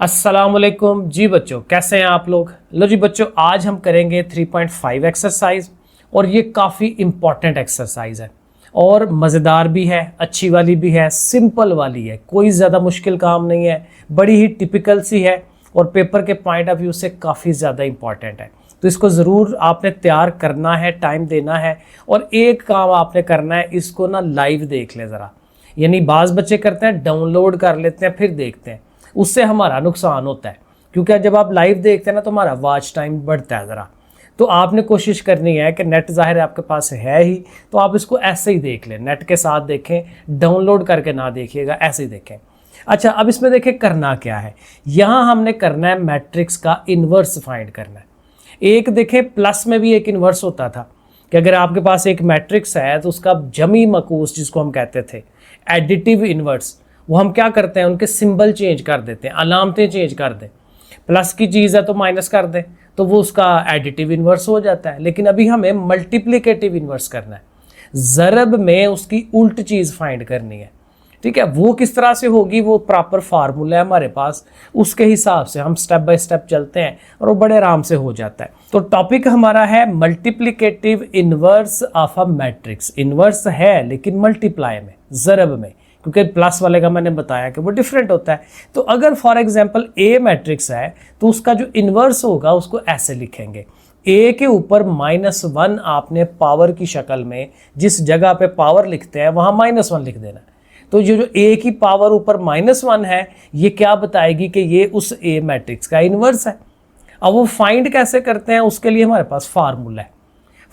अस्सलाम वालेकुम जी बच्चों, कैसे हैं आप लोग। लो जी बच्चों, आज हम करेंगे 3.5 एक्सरसाइज और ये काफ़ी इम्पॉर्टेंट एक्सरसाइज है और मज़ेदार भी है, अच्छी वाली भी है, सिंपल वाली है, कोई ज़्यादा मुश्किल काम नहीं है, बड़ी ही टिपिकल सी है और पेपर के पॉइंट ऑफ व्यू से काफ़ी ज़्यादा इम्पॉर्टेंट है। तो इसको ज़रूर आपने तैयार करना है, टाइम देना है और एक काम आपने करना है, इसको ना लाइव देख लें ज़रा। यानी बाज़ बच्चे करते हैं डाउनलोड कर लेते हैं फिर देखते हैं, उससे हमारा नुकसान होता है क्योंकि जब आप लाइव देखते हैं ना तो हमारा वॉच टाइम बढ़ता है ज़रा। तो आपने कोशिश करनी है कि नेट ज़ाहिर है आपके पास है ही, तो आप इसको ऐसे ही देख लें, नेट के साथ देखें, डाउनलोड करके ना देखिएगा, ऐसे ही देखें। अच्छा, अब इसमें देखें करना क्या है। यहाँ हमने करना है मैट्रिक्स का इन्वर्स फाइंड करना है। एक देखें प्लस में भी एक इन्वर्स होता था कि अगर आपके पास एक मैट्रिक्स है तो उसका जमी मकूस जिसको हम कहते थे एडिटिव इन्वर्स, वो हम क्या करते हैं, उनके सिंबल चेंज कर देते हैं, अलामतें चेंज कर दें। प्लस की चीज़ है तो माइनस कर दें तो वो उसका एडिटिव इन्वर्स हो जाता है। लेकिन अभी हमें मल्टीप्लिकेटिव इन्वर्स करना है, ज़रब में उसकी उल्ट चीज़ फाइंड करनी है। ठीक है, वो किस तरह से होगी, वो प्रॉपर फार्मूला है हमारे पास, उसके हिसाब से हम स्टेप बाय स्टेप चलते हैं और वो बड़े आराम से हो जाता है। तो टॉपिक हमारा है multiplicative inverse of a matrix. Inverse है लेकिन मल्टीप्लाई में, ज़रब में, क्योंकि प्लस वाले का मैंने बताया कि वो डिफरेंट होता है। तो अगर फॉर एग्जांपल ए मैट्रिक्स है तो उसका जो इन्वर्स होगा उसको ऐसे लिखेंगे, ए के ऊपर -1 आपने पावर की शक्ल में, जिस जगह पे पावर लिखते हैं वहाँ -1 लिख देना है। तो ये जो ए की पावर ऊपर -1 है, ये क्या बताएगी कि ये उस ए मैट्रिक्स का इन्वर्स है। अब वो फाइंड कैसे करते हैं, उसके लिए हमारे पास फार्मूला है।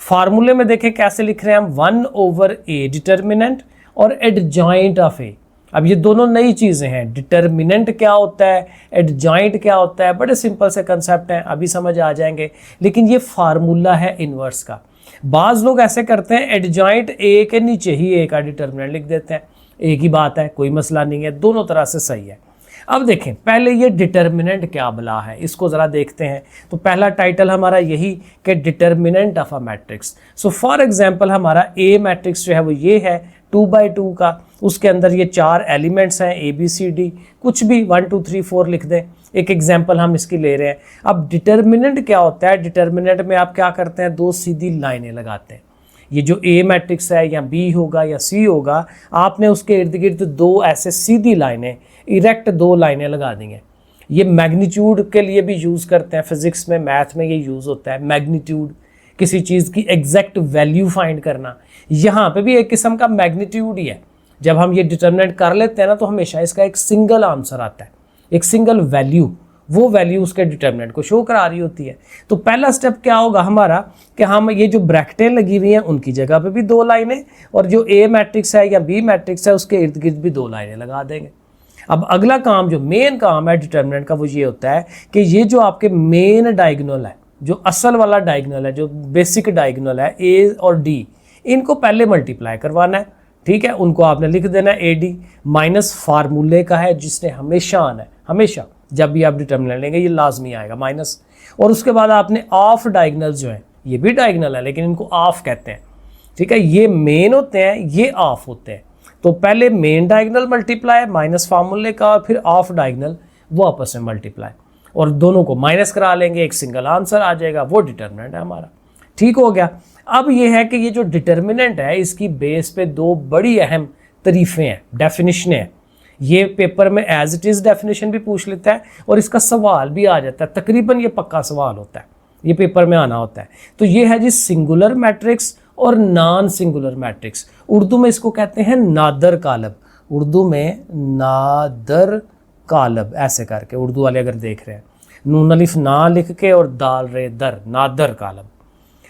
फार्मूले में देखें कैसे लिख रहे हैं हम, 1/a डिटर्मिनेंट और एडजॉइंट ऑफ ए। अब ये दोनों नई चीज़ें हैं, डिटर्मिनेंट क्या होता है, एडजॉइंट क्या होता है, बड़े सिंपल से कंसेप्ट हैं, अभी समझ आ जाएंगे। लेकिन ये फार्मूला है इन्वर्स का। बाज़ लोग ऐसे करते हैं, एडजॉइंट ए के नीचे ही ए का डिटर्मिनेंट लिख देते हैं, एक ही बात है, कोई मसला नहीं है, दोनों तरह से सही है। अब देखें पहले ये डिटर्मिनेंट क्या बला है, इसको ज़रा देखते हैं। तो पहला टाइटल हमारा यही कि determinant of a matrix. So for example हमारा ए मैट्रिक्स जो है वो ये है 2x2 का, उसके अंदर ये 4 एलिमेंट्स हैं ABCD, कुछ भी 1 2 3 4 लिख दें। एक एग्जांपल हम इसकी ले रहे हैं। अब डिटर्मिनेंट क्या होता है, डिटर्मिनेंट में आप क्या करते हैं, 2 सीधी लाइनें लगाते हैं। ये जो ए मैट्रिक्स है या बी होगा या सी होगा, आपने उसके इर्द गिर्द 2 ऐसे सीधी लाइनें, इरेक्ट 2 लाइनें लगा दी हैं। ये मैग्नीट्यूड के लिए भी यूज़ करते हैं, फिजिक्स में, मैथ में ये यूज़ होता है। मैग्नीट्यूड किसी चीज़ की एग्जैक्ट वैल्यू फाइंड करना, यहाँ पे भी एक किस्म का मैग्नीट्यूड ही है। जब हम ये डिटर्मिनेंट कर लेते हैं ना तो हमेशा इसका एक सिंगल आंसर आता है, एक सिंगल वैल्यू, वो वैल्यू उसके डिटर्मिनेंट को शो करा रही होती है। तो पहला स्टेप क्या होगा हमारा कि हम ये जो ब्रैकेटें लगी हुई हैं उनकी जगह पे भी 2 लाइनें, और जो ए मैट्रिक्स है या बी मैट्रिक्स है उसके इर्द गिर्द भी 2 लाइनें लगा देंगे। अब अगला काम, जो मेन काम है डिटर्मिनेंट का, वो ये होता है कि ये जो आपके मेन डायगोनल है, जो असल वाला डायगोनल है, जो बेसिक डायगोनल है ए और डी, इनको पहले मल्टीप्लाई करवाना है। ठीक है, उनको आपने लिख देना है AD माइनस फार्मूले का है जिसने हमेशा आना है, हमेशा जब भी आप डिटर्मिनेंट लेंगे ये लाजमी आएगा माइनस। और उसके बाद आपने ऑफ डायगोनल जो है, ये भी डायगोनल है लेकिन इनको ऑफ कहते हैं। ठीक है, ये मेन होते हैं, ये ऑफ होते हैं। तो पहले मेन डायगोनल मल्टीप्लाई माइनस फार्मूले का, और फिर ऑफ डायगोनल वो आपस में मल्टीप्लाई, और दोनों को माइनस करा लेंगे, एक सिंगल आंसर आ जाएगा, वो डिटर्मिनेंट है हमारा। ठीक हो गया। अब ये है कि ये जो डिटर्मिनेंट है इसकी बेस पे 2 बड़ी अहम तारीफें हैं, डेफिनेशन है। ये पेपर में एज इट इज़ डेफिनेशन भी पूछ लेता है और इसका सवाल भी आ जाता है, तकरीबन ये पक्का सवाल होता है, ये पेपर में आना होता है। तो ये है जी सिंगुलर मैट्रिक्स और नॉन सिंगुलर मैट्रिक्स। उर्दू में इसको कहते हैं नादर कालब, उर्दू में नादर कालब, ऐसे करके उर्दू वाले अगर देख रहे हैं, नून अलिफ ना लिख के और दाल रे दर, नादर कालब।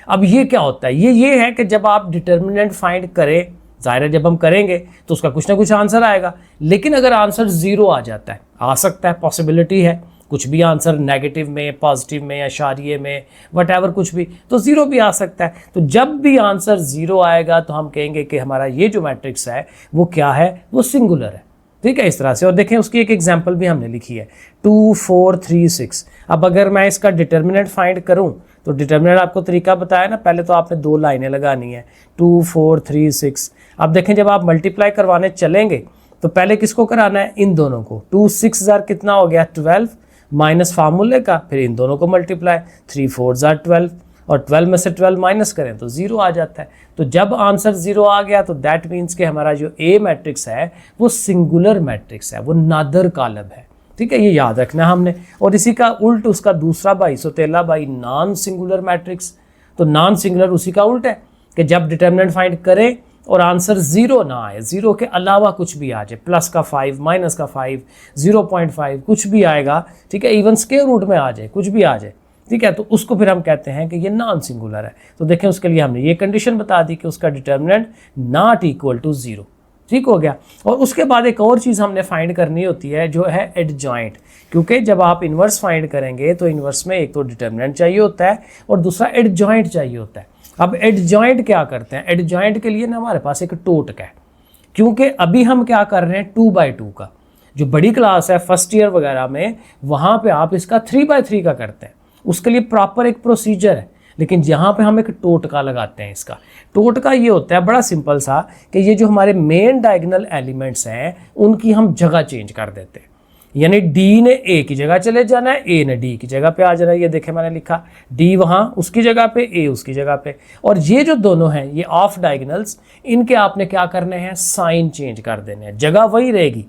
अब ये क्या होता है, ये है कि जब आप डिटर्मिनेंट फाइंड करें, ज़ाहिर है जब हम करेंगे तो उसका कुछ ना कुछ आंसर आएगा। लेकिन अगर आंसर 0 आ जाता है, आ सकता है, पॉसिबिलिटी है, कुछ भी आंसर नेगेटिव में, पॉजिटिव में, अशारिये में, वट कुछ भी, तो 0 भी आ सकता है। तो जब भी आंसर 0 आएगा तो हम कहेंगे कि हमारा ये जो मैट्रिक्स है वो क्या है, वो सिंगुलर है। ठीक है, इस तरह से। और देखें उसकी एक एग्जांपल भी हमने लिखी है, 2 4 3 6। अब अगर मैं इसका डिटर्मिनेंट फाइंड करूं तो डिटर्मिनेंट आपको तरीका बताया ना, पहले तो आपने 2 लाइनें लगानी है, 2 4 3 6। अब देखें जब आप मल्टीप्लाई करवाने चलेंगे तो पहले किसको कराना है, इन दोनों को। 2 6 कितना हो गया 12, माइनस फार्मूले का, फिर इन दोनों को मल्टीप्लाई, 3 4 जार 12 और 12 में से 12 माइनस करें तो 0 आ जाता है। तो जब आंसर 0 आ गया तो दैट मीन्स कि हमारा जो ए मैट्रिक्स है वो सिंगुलर मैट्रिक्स है, वो नादर कॉलम है। ठीक है, ये याद रखना है हमने। और इसी का उल्ट उसका दूसरा भाई सोतेला भाई नॉन सिंगुलर मैट्रिक्स। तो नॉन सिंगुलर उसी का उल्ट है कि जब डिटर्मिनेंट फाइंड करें और आंसर 0 ना आए, 0 के अलावा कुछ भी आ जाए, प्लस का 5, माइनस का 5, 0.5 कुछ भी आएगा, ठीक है, इवन स्क्वायर रूट में आ जाए, कुछ भी आ जाए, ठीक है, तो उसको फिर हम कहते हैं कि ये नॉन सिंगुलर है। तो देखें उसके लिए हमने ये कंडीशन बता दी कि उसका डिटर्मिनेंट नॉट इक्वल टू 0। ठीक हो गया। और उसके बाद एक और चीज़ हमने फाइंड करनी होती है जो है एडजॉइंट, क्योंकि जब आप इन्वर्स फाइंड करेंगे तो इन्वर्स में एक तो डिटर्मिनेंट चाहिए होता है और दूसरा एडजॉइंट चाहिए होता है। अब एडजॉइंट क्या करते हैं, एडजॉइंट के लिए ना हमारे पास एक टोटका है, क्योंकि अभी हम क्या कर रहे हैं 2/2 का, जो बड़ी क्लास है फर्स्ट ईयर वगैरह में वहाँ पे आप इसका 3/3 का करते हैं, उसके लिए प्रॉपर एक प्रोसीजर है। लेकिन यहाँ पे हम एक टोटका लगाते हैं। इसका टोटका ये होता है बड़ा सिंपल सा कि ये जो हमारे मेन डायगोनल एलिमेंट्स हैं उनकी हम जगह चेंज कर देते हैं, यानी डी ने ए की जगह चले जाना है, ए ने डी की जगह पे आ जाना है। ये देखें मैंने लिखा डी वहाँ उसकी जगह पे, ए उसकी जगह पे, और ये जो दोनों हैं ये ऑफ डायगोनल्स, इनके आपने क्या करने हैं, साइन चेंज कर देने हैं। जगह वही रहेगी,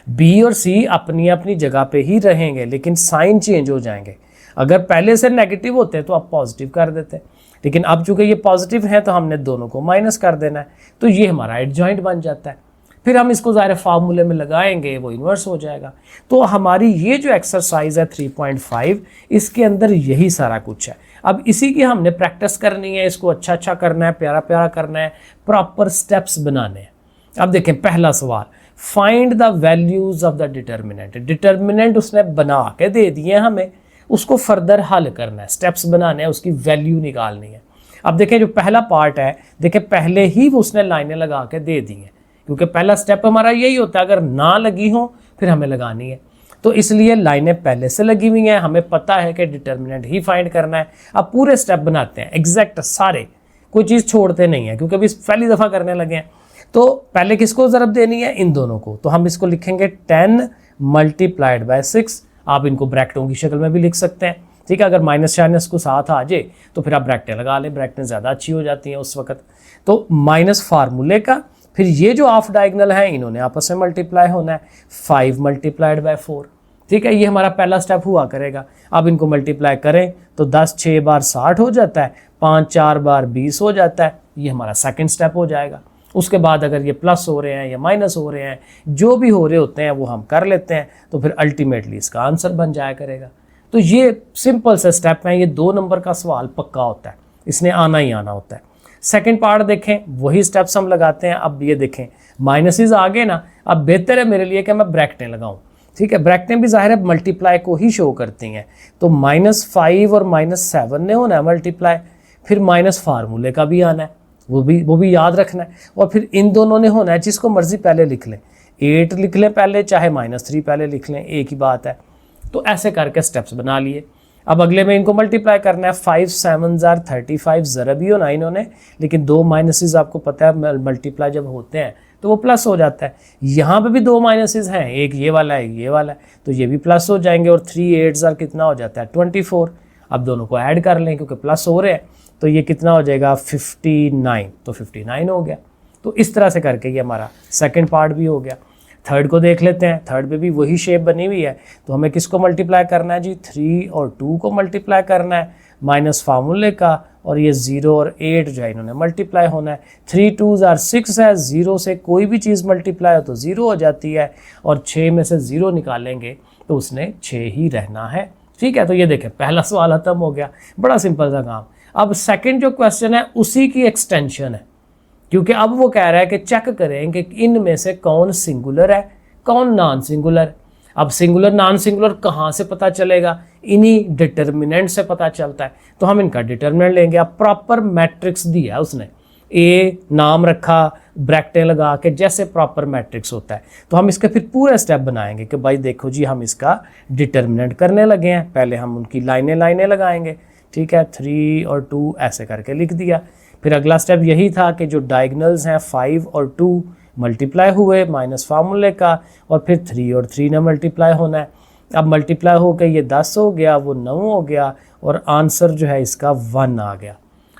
बी और सी अपनी अपनी जगह पे ही रहेंगे लेकिन साइन चेंज हो जाएंगे। अगर पहले से नेगेटिव होते तो आप पॉजिटिव कर देते, लेकिन अब चूंकि ये पॉजिटिव है तो हमने दोनों को माइनस कर देना है, तो ये हमारा एडजॉइंट बन जाता है। फिर हम इसको ज़ाहिर फार्मूले में लगाएंगे, वो इन्वर्स हो जाएगा। तो हमारी ये जो एक्सरसाइज है 3.5, इसके अंदर यही सारा कुछ है। अब इसी की हमने प्रैक्टिस करनी है, इसको अच्छा अच्छा करना है, प्यारा प्यारा करना है, प्रॉपर स्टेप्स बनाने हैं। अब देखें पहला सवाल, find the values of the determinant. Determinant उसने बना के दे दिए हमें, उसको फर्दर हल करना है, स्टेप्स बनाने हैं, उसकी वैल्यू निकालनी है। अब देखें जो पहला पार्ट है, देखें पहले ही वो उसने लाइनें लगा के दे दी हैं, क्योंकि पहला स्टेप हमारा यही होता है, अगर ना लगी हो फिर हमें लगानी है। तो इसलिए लाइनें पहले से लगी हुई हैं, हमें पता है कि डिटर्मिनेंट ही फाइंड करना है। अब पूरे स्टेप बनाते हैं एग्जैक्ट सारे, कोई चीज़ छोड़ते नहीं है, क्योंकि अभी पहली दफ़ा करने लगे हैं। तो पहले किसको ज़रब देनी है, इन दोनों को। तो हम इसको लिखेंगे 10 × 6। आप इनको ब्रैकेटों की शक्ल में भी लिख सकते हैं, ठीक है। अगर माइनस शाइनस को साथ आ जाए तो फिर आप ब्रैकेटें लगा लें, ब्रैकेटें ज़्यादा अच्छी हो जाती हैं उस वक्त। तो माइनस फार्मूले का, फिर ये जो ऑफ डायगोनल है इन्होंने आपस में मल्टीप्लाई होना है, 5 × 4, ठीक है। ये हमारा पहला स्टेप हुआ करेगा। अब इनको मल्टीप्लाई करें तो 10 6 बार 60 हो जाता है, 5 4 बार 20 हो जाता है। ये हमारा सेकंड स्टेप हो जाएगा। उसके बाद अगर ये प्लस हो रहे हैं या माइनस हो रहे हैं, जो भी हो रहे होते हैं वो हम कर लेते हैं, तो फिर अल्टीमेटली इसका आंसर बन जाया करेगा। तो ये सिंपल से स्टेप हैं। ये 2 नंबर का सवाल पक्का होता है, इसने आना ही आना होता है। सेकंड पार्ट देखें, वही स्टेप्स हम लगाते हैं। अब ये देखें माइनसेस आ गए ना, अब बेहतर है मेरे लिए कि मैं ब्रैकेटें लगाऊं, ठीक है। ब्रैकेटें भी ज़ाहिर है मल्टीप्लाई को ही शो करती हैं। तो -5 और -7 ने होना है मल्टीप्लाई, फिर माइनस फार्मूले का भी आना है, वो भी याद रखना है। और फिर इन दोनों ने होना है, जिसको मर्जी पहले लिख लें, 8 लिख लें पहले, चाहे -3 पहले लिख लें, एक ही बात है। तो ऐसे करके स्टेप्स बना लिए। अब अगले में इनको मल्टीप्लाई करना है, 5 7 जार 35 ज़रा भी होना इन्होंने, लेकिन 2 माइनसेस आपको पता है मल्टीप्लाई जब होते हैं तो वो प्लस हो जाता है। यहाँ पे भी 2 माइनसेस हैं, एक ये वाला है, एक ये वाला है, तो ये भी प्लस हो जाएंगे। और 3 8 जार कितना हो जाता है 24। अब दोनों को ऐड कर लें क्योंकि प्लस हो रहे हैं, तो ये कितना हो जाएगा 59, तो 59 हो गया। तो इस तरह से करके ये हमारा सेकंड पार्ट भी हो गया। थर्ड को देख लेते हैं, थर्ड पे भी वही शेप बनी हुई है। तो हमें किसको मल्टीप्लाई करना है जी, 3 और 2 को मल्टीप्लाई करना है, माइनस फार्मूले का, और ये 0 और 8 जो है इन्होंने मल्टीप्लाई होना है। 3 2 जार 6 है, 0 से कोई भी चीज़ मल्टीप्लाई हो तो 0 हो जाती है, और 6 में से 0 निकालेंगे तो उसने 6 ही रहना है, ठीक है। तो ये देखें पहला सवाल खत्म हो गया, बड़ा सिंपल सा काम। अब सेकंड जो क्वेश्चन है उसी की एक्सटेंशन है, क्योंकि अब वो कह रहा है कि चेक करें कि इनमें से कौन सिंगुलर है कौन नॉन सिंगुलर। अब सिंगुलर नॉन सिंगुलर कहाँ से पता चलेगा, इन्हीं डिटर्मिनेंट से पता चलता है। तो हम इनका डिटर्मिनेंट लेंगे। अब प्रॉपर मैट्रिक्स दिया है उसने, ए नाम रखा, ब्रैकेटें लगा के, जैसे प्रॉपर मैट्रिक्स होता है। तो हम इसके फिर पूरे स्टेप बनाएंगे कि भाई देखो जी हम इसका डिटर्मिनेंट करने लगे हैं। पहले हम उनकी लाइनें लगाएंगे, ठीक है, 3 और 2 ऐसे करके लिख दिया। फिर अगला स्टेप यही था कि जो डायगोनल्स हैं 5 और 2 मल्टीप्लाई हुए माइनस फार्मूले का, और फिर 3 और 3 ने मल्टीप्लाई होना है। अब मल्टीप्लाई होकर ये 10 हो गया, वो 9 हो गया और आंसर जो है इसका 1 आ गया।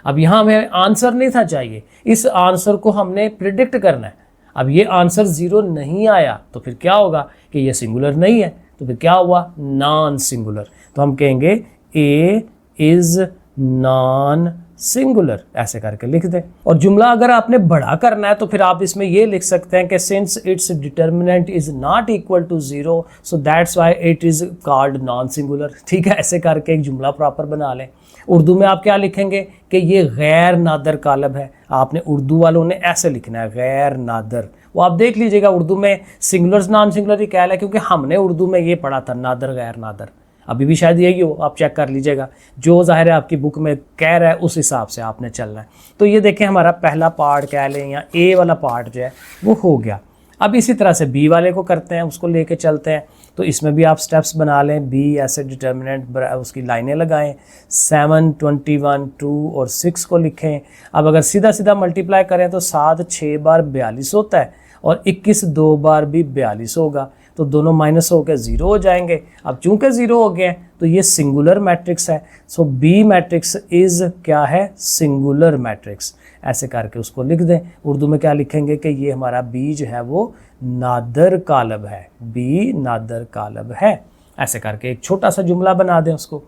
अब यहाँ हमें आंसर नहीं था चाहिए, इस आंसर को हमने प्रिडिक्ट करना है। अब ये आंसर 0 नहीं आया तो फिर क्या होगा कि ये सिंगुलर नहीं है, तो फिर क्या हुआ, नॉन सिंगुलर। तो हम कहेंगे ए इज़ नॉन सिंगुलर, ऐसे करके लिख दें। और जुमला अगर आपने बड़ा करना है तो फिर आप इसमें ये लिख सकते हैं कि since it's determinant is not equal to 0 so that's why it is called non singular. ठीक है, ऐसे करके एक जुमला प्रॉपर बना लें। उर्दू में आप क्या लिखेंगे कि ये गैर नादर कालब है। आपने उर्दू वालों ने ऐसे लिखना है, गैर नादर। वो आप देख लीजिएगा उर्दू में सिंगुलर नॉन सिंगुलर ही कहला है, क्योंकि हमने उर्दू में ये पढ़ा था नादर गैर नादर। अभी भी शायद यही हो, आप चेक कर लीजिएगा, जो ज़ाहिर है आपकी बुक में कह रहा है उस हिसाब से आपने चलना है। तो ये देखें हमारा पहला पार्ट कह लें या ए वाला पार्ट जो है वो हो गया। अब इसी तरह से बी वाले को करते हैं, उसको लेके चलते हैं। तो इसमें भी आप स्टेप्स बना लें। बी ऐसे डिटर्मिनेंट उसकी लाइनें लगाएं, 7, 21, 2 और 6 को लिखें। अब अगर सीधा सीधा मल्टीप्लाई करें तो 7 6 बार 42 होता है और 21 2 बार भी 42 होगा, तो दोनों माइनस होकर 0 हो जाएंगे। अब चूंकि 0 हो गए तो ये सिंगुलर मैट्रिक्स है, सो बी मैट्रिक्स इज़ क्या है, सिंगुलर मैट्रिक्स। ऐसे करके उसको लिख दें। उर्दू में क्या लिखेंगे कि ये हमारा बी जो है वो नादर कालब है, बी नादर कालब है। ऐसे करके एक छोटा सा जुमला बना दें उसको।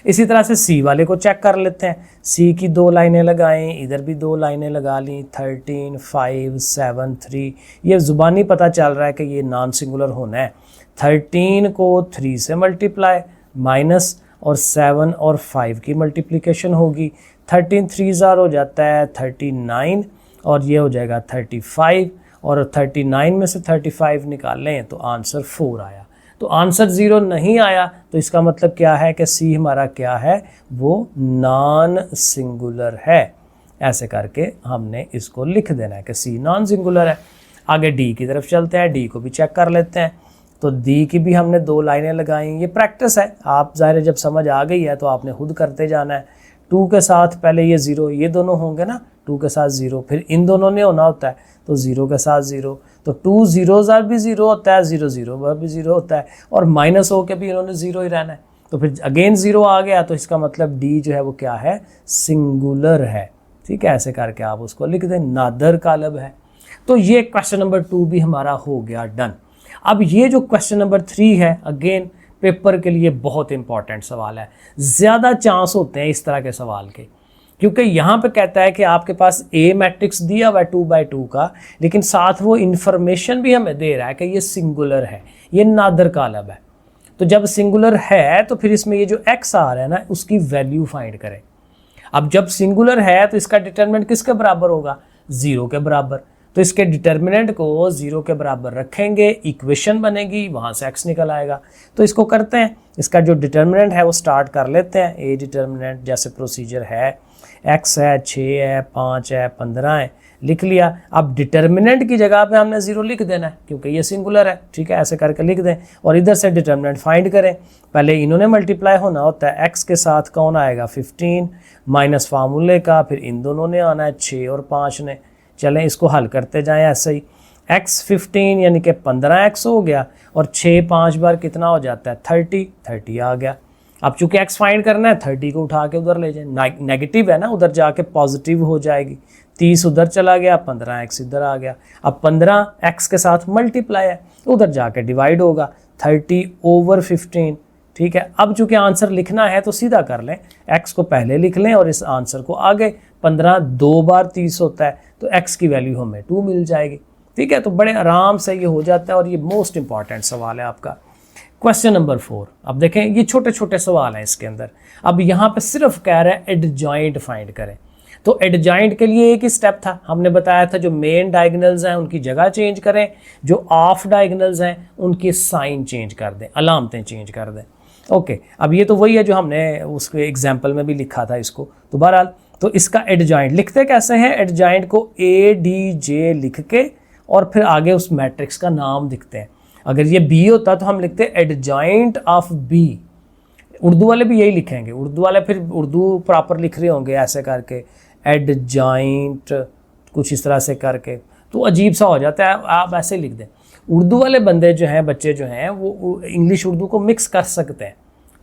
इसी तरह से सी वाले को चेक कर लेते हैं। सी की 2 लाइनें लगाएं, इधर भी 2 लाइनें लगा ली। 13, 5, 7, 3, ये ज़ुबानी पता चल रहा है कि ये नॉन सिंगुलर होना है। 13 को 3 से मल्टीप्लाई, माइनस और 7 और 5 की मल्टीप्लिकेशन होगी। 13 3 हो जाता है 39 और ये हो जाएगा 35, और 39 में से 35 निकालें तो आंसर 4 आया। तो आंसर 0 नहीं आया, तो इसका मतलब क्या है कि सी हमारा क्या है, वो नॉन सिंगुलर है। ऐसे करके हमने इसको लिख देना है कि सी नॉन सिंगुलर है। आगे डी की तरफ चलते हैं, डी को भी चेक कर लेते हैं। तो डी की भी हमने 2 लाइनें लगाई। ये प्रैक्टिस है, आप ज़ाहिर जब समझ आ गई है तो आपने खुद करते जाना है। 2 के साथ पहले ये 0, ये दोनों होंगे ना, 2 के साथ 0, फिर इन दोनों ने होना होता है तो 0 के साथ 0, तो 2 0 भी 0 होता है, 0 0 भी 0 होता है, और माइनस हो के भी इन्होंने 0 ही रहना है। तो फिर अगेन 0 आ गया, तो इसका मतलब डी जो है वो क्या है, सिंगुलर है। ठीक है, ऐसे करके आप उसको लिख दें, नादर कालब है। तो ये क्वेश्चन नंबर 2 भी हमारा हो गया डन। अब ये जो क्वेश्चन नंबर 3 है, अगेन पेपर के लिए बहुत इंपॉर्टेंट सवाल है। ज़्यादा चांस होते हैं इस तरह के सवाल के, क्योंकि यहाँ पे कहता है कि आपके पास ए मैट्रिक्स दिया हुआ है 2/2 का, लेकिन साथ वो इन्फॉर्मेशन भी हमें दे रहा है कि ये सिंगुलर है, ये नादर कालब है। तो जब सिंगुलर है तो फिर इसमें ये जो एक्स आ रहा है ना, उसकी वैल्यू फाइंड करें। अब जब सिंगुलर है तो इसका डिटरमिनेंट किसके बराबर होगा, 0 के बराबर। तो इसके डिटर्मिनेंट को 0 के बराबर रखेंगे, इक्वेशन बनेगी, वहाँ से x निकल आएगा। तो इसको करते हैं, इसका जो डिटर्मिनेंट है वो स्टार्ट कर लेते हैं। ए डिटर्मिनेंट जैसे प्रोसीजर है, x है, 6 है, 5 है, 15 है, लिख लिया। अब डिटर्मिनेंट की जगह पे हमने 0 लिख देना है क्योंकि ये सिंगुलर है। ठीक है, ऐसे करके लिख दें और इधर से डिटर्मिनेंट फाइंड करें। पहले इन्होंने मल्टीप्लाई होना होता है, x के साथ कौन आएगा 15 माइनस फार्मूले का, फिर इन दोनों ने आना है 6 और 5 ने। चलें इसको हल करते जाएं ऐसे ही। x 15 यानी कि 15x हो गया, और 6 5 बार कितना हो जाता है 30 आ गया। अब चूंकि x फाइंड करना है, 30 को उठा के उधर ले जाए, नेगेटिव है ना, उधर जाके पॉजिटिव हो जाएगी। 30 उधर चला गया, 15x इधर आ गया। अब 15x के साथ मल्टीप्लाई है, उधर जाके डिवाइड होगा, 30/15। ठीक है, अब चूंकि आंसर लिखना है तो सीधा कर लें, x को पहले लिख लें और इस आंसर को आगे। 15 2 बार 30 होता है, तो x की वैल्यू हमें 2 मिल जाएगी। ठीक है, तो बड़े आराम से ये हो जाता है और ये मोस्ट इंपॉर्टेंट सवाल है आपका। क्वेश्चन नंबर 4, अब देखें ये छोटे छोटे सवाल हैं इसके अंदर। अब यहाँ पे सिर्फ कह रहा है एडजॉइंट फाइंड करें। तो एडजॉइंट के लिए एक ही स्टेप था, हमने बताया था जो मेन डायगोनल्स हैं उनकी जगह चेंज करें, जो ऑफ डायगोनल्स हैं उनके साइन चेंज कर दें, अलामतें चेंज कर दें। ओके, अब ये तो वही है जो हमने उसके एग्जाम्पल में भी लिखा था इसको। तो बहरहाल, तो इसका एडजॉइंट लिखते कैसे हैं, एडजॉइंट को ADJ लिख के और फिर आगे उस मैट्रिक्स का नाम लिखते हैं। अगर ये B होता तो हम लिखते एडजॉइंट ऑफ B। उर्दू वाले भी यही लिखेंगे, उर्दू वाले फिर उर्दू प्रॉपर लिख रहे होंगे ऐसे करके, एडजॉइंट कुछ इस तरह से करके, तो अजीब सा हो जाता है, आप ऐसे लिख दें। उर्दू वाले बंदे जो हैं, बच्चे जो हैं, वो इंग्लिश उर्दू को मिक्स कर सकते हैं,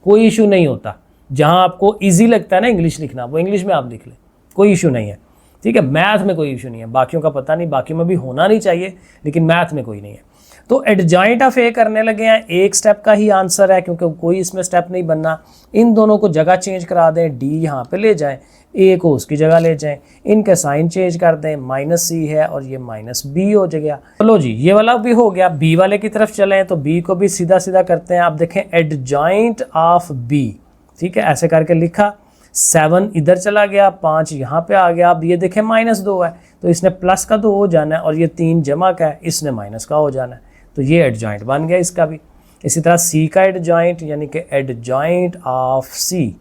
कोई इशू नहीं होता। जहाँ आपको ईजी लगता है ना इंग्लिश लिखना, वो इंग्लिश में आप लिख लें, कोई इशू नहीं है, ठीक है। मैथ में कोई इशू नहीं है, बाकियों का पता नहीं, बाकी में भी होना नहीं चाहिए, लेकिन मैथ में कोई नहीं है। तो एडजॉइंट ऑफ ए करने लगे हैं, एक स्टेप का ही आंसर है क्योंकि कोई इसमें स्टेप नहीं बनना। इन दोनों को जगह चेंज करा दें, डी यहाँ पे ले जाएं, ए को उसकी जगह ले जाएं, इनके साइन चेंज कर दें, -c है और ये -b हो जाएगा। चलो जी, ये वाला भी हो गया। बी वाले की तरफ चलें तो बी को भी सीधा सीधा करते हैं। आप देखें एडजॉइंट ऑफ बी, ठीक है, ऐसे करके लिखा। 7 इधर चला गया, 5 यहाँ पे आ गया। अब ये देखें -2 है तो इसने प्लस का 2 हो जाना है, और ये 3 जमा का है, इसने माइनस का हो जाना है। तो ये एडजॉइंट बन गया इसका भी। इसी तरह सी का एडजॉइंट, यानी कि एडजॉइंट ऑफ सी,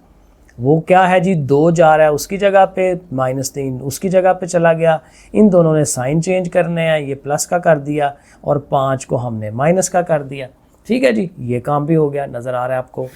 वो क्या है जी, 2 जा रहा है उसकी जगह पे, -3 उसकी जगह पे चला गया। इन दोनों ने साइन चेंज करने हैं, ये प्लस का कर दिया और 5 को हमने माइनस का कर दिया। ठीक है जी, ये काम भी हो गया, नज़र आ रहा है आपको।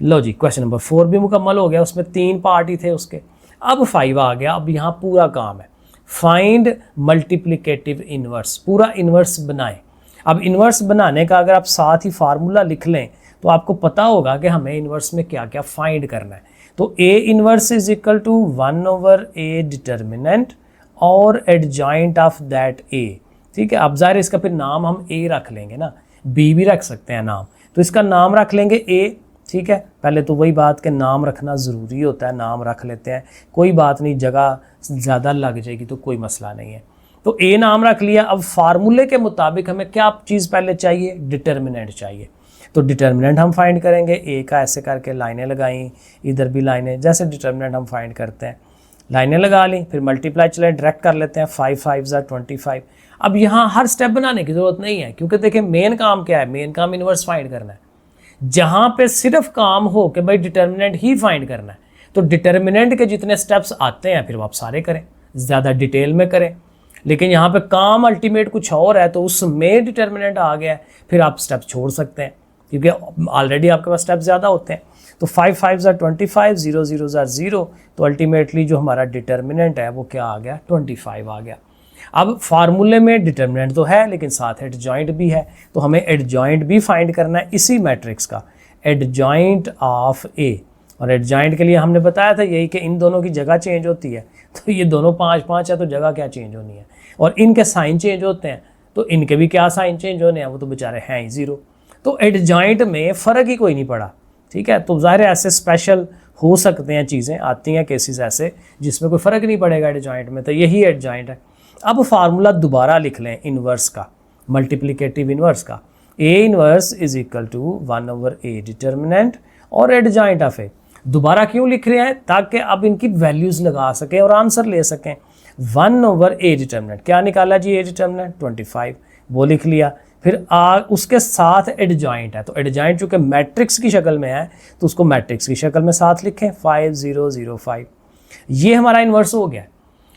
लो जी, क्वेश्चन नंबर 4 भी मुकम्मल हो गया, उसमें 3 पार्ट ही थे उसके। अब 5 आ गया। अब यहाँ पूरा काम है, फाइंड मल्टीप्लिकेटिव इन्वर्स, पूरा इन्वर्स बनाएं। अब इन्वर्स बनाने का अगर आप साथ ही फार्मूला लिख लें तो आपको पता होगा कि हमें इन्वर्स में क्या क्या फाइंड करना है। तो A inverse is equal to 1/a determinant और एडजॉइंट ऑफ दैट ए। ठीक है, अब ज़ाहिर इसका फिर नाम हम ए रख लेंगे ना, बी भी रख सकते हैं नाम, तो इसका नाम रख लेंगे ए। ठीक है, पहले तो वही बात के नाम रखना ज़रूरी होता है, नाम रख लेते हैं, कोई बात नहीं, जगह ज़्यादा लग जाएगी तो कोई मसला नहीं है। तो ए नाम रख लिया। अब फार्मूले के मुताबिक हमें क्या चीज़ पहले चाहिए, डिटर्मिनेंट चाहिए। तो डिटर्मिनेंट हम फाइंड करेंगे, ए का ऐसे करके लाइनें लगाई, इधर भी लाइनें, जैसे डिटर्मिनेंट हम फाइंड करते हैं, लाइनें लगा ली, फिर मल्टीप्लाई चले डायरेक्ट कर लेते हैं, 5 5 25। अब यहाँ हर स्टेप बनाने की ज़रूरत नहीं है, क्योंकि देखिए मेन काम क्या है, मेन काम इन्वर्स फाइंड करना है। जहाँ पे सिर्फ काम हो कि भाई डिटर्मिनेंट ही फाइंड करना है, तो डिटर्मिनेंट के जितने स्टेप्स आते हैं फिर वो आप सारे करें, ज़्यादा डिटेल में करें। लेकिन यहाँ पे काम अल्टीमेट कुछ और है, तो उसमें डिटर्मिनेंट आ गया है, फिर आप स्टेप छोड़ सकते हैं क्योंकि ऑलरेडी आपके पास स्टेप ज़्यादा होते हैं। तो 5 5 25, 0 0 0, तो अल्टीमेटली जो हमारा डिटर्मिनेंट है वो क्या आ गया, 25 आ गया। अब फार्मूले में डिटर्मिनेंट तो है लेकिन साथ एडजॉइंट भी है, तो हमें एडजॉइंट भी फाइंड करना है इसी मैट्रिक्स का, एडजॉइंट ऑफ ए। और एडजॉइंट के लिए हमने बताया था यही कि इन दोनों की जगह चेंज होती है, तो ये दोनों 5 5 है तो जगह क्या चेंज होनी है, और इनके साइन चेंज होते हैं तो इनके भी क्या साइन चेंज होने हैं, वो तो बेचारे हैं ही 0। तो एडजॉइंट में फ़र्क ही कोई नहीं पड़ा। ठीक है, तो ज़ाहिर है ऐसे स्पेशल हो सकते हैं, चीज़ें आती हैं केसेस ऐसे जिसमें कोई फ़र्क नहीं पड़ेगा एडजॉइंट में, तो यही एडजॉइंट है। अब फार्मूला दोबारा लिख लें इन्वर्स का, मल्टीप्लिकेटिव इन्वर्स का, A inverse is equal to 1/a determinant और एडजॉइंट ऑफ ए। दोबारा क्यों लिख रहे हैं, ताकि अब इनकी वैल्यूज़ लगा सकें और आंसर ले सकें। 1/a डिटर्मिनेंट क्या निकाला जी, ए डिटर्मिनेंट 25, वो लिख लिया। फिर उसके साथ एडजॉइंट है, तो एडजॉइंट चूँकि मैट्रिक्स की शक्ल में है तो उसको मैट्रिक्स की शक्ल में साथ लिखें, 5 0 0 5। ये हमारा इन्वर्स हो गया,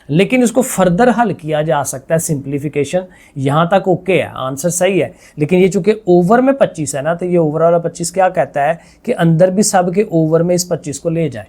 लेकिन इसको फर्दर हल किया जा सकता है, सिंप्लीफिकेशन यहाँ तक ओके है, आंसर सही है। लेकिन ये चूँकि ओवर में 25 है ना, तो ये ओवर वाला 25 क्या कहता है कि अंदर भी सब के ओवर में इस 25 को ले जाए,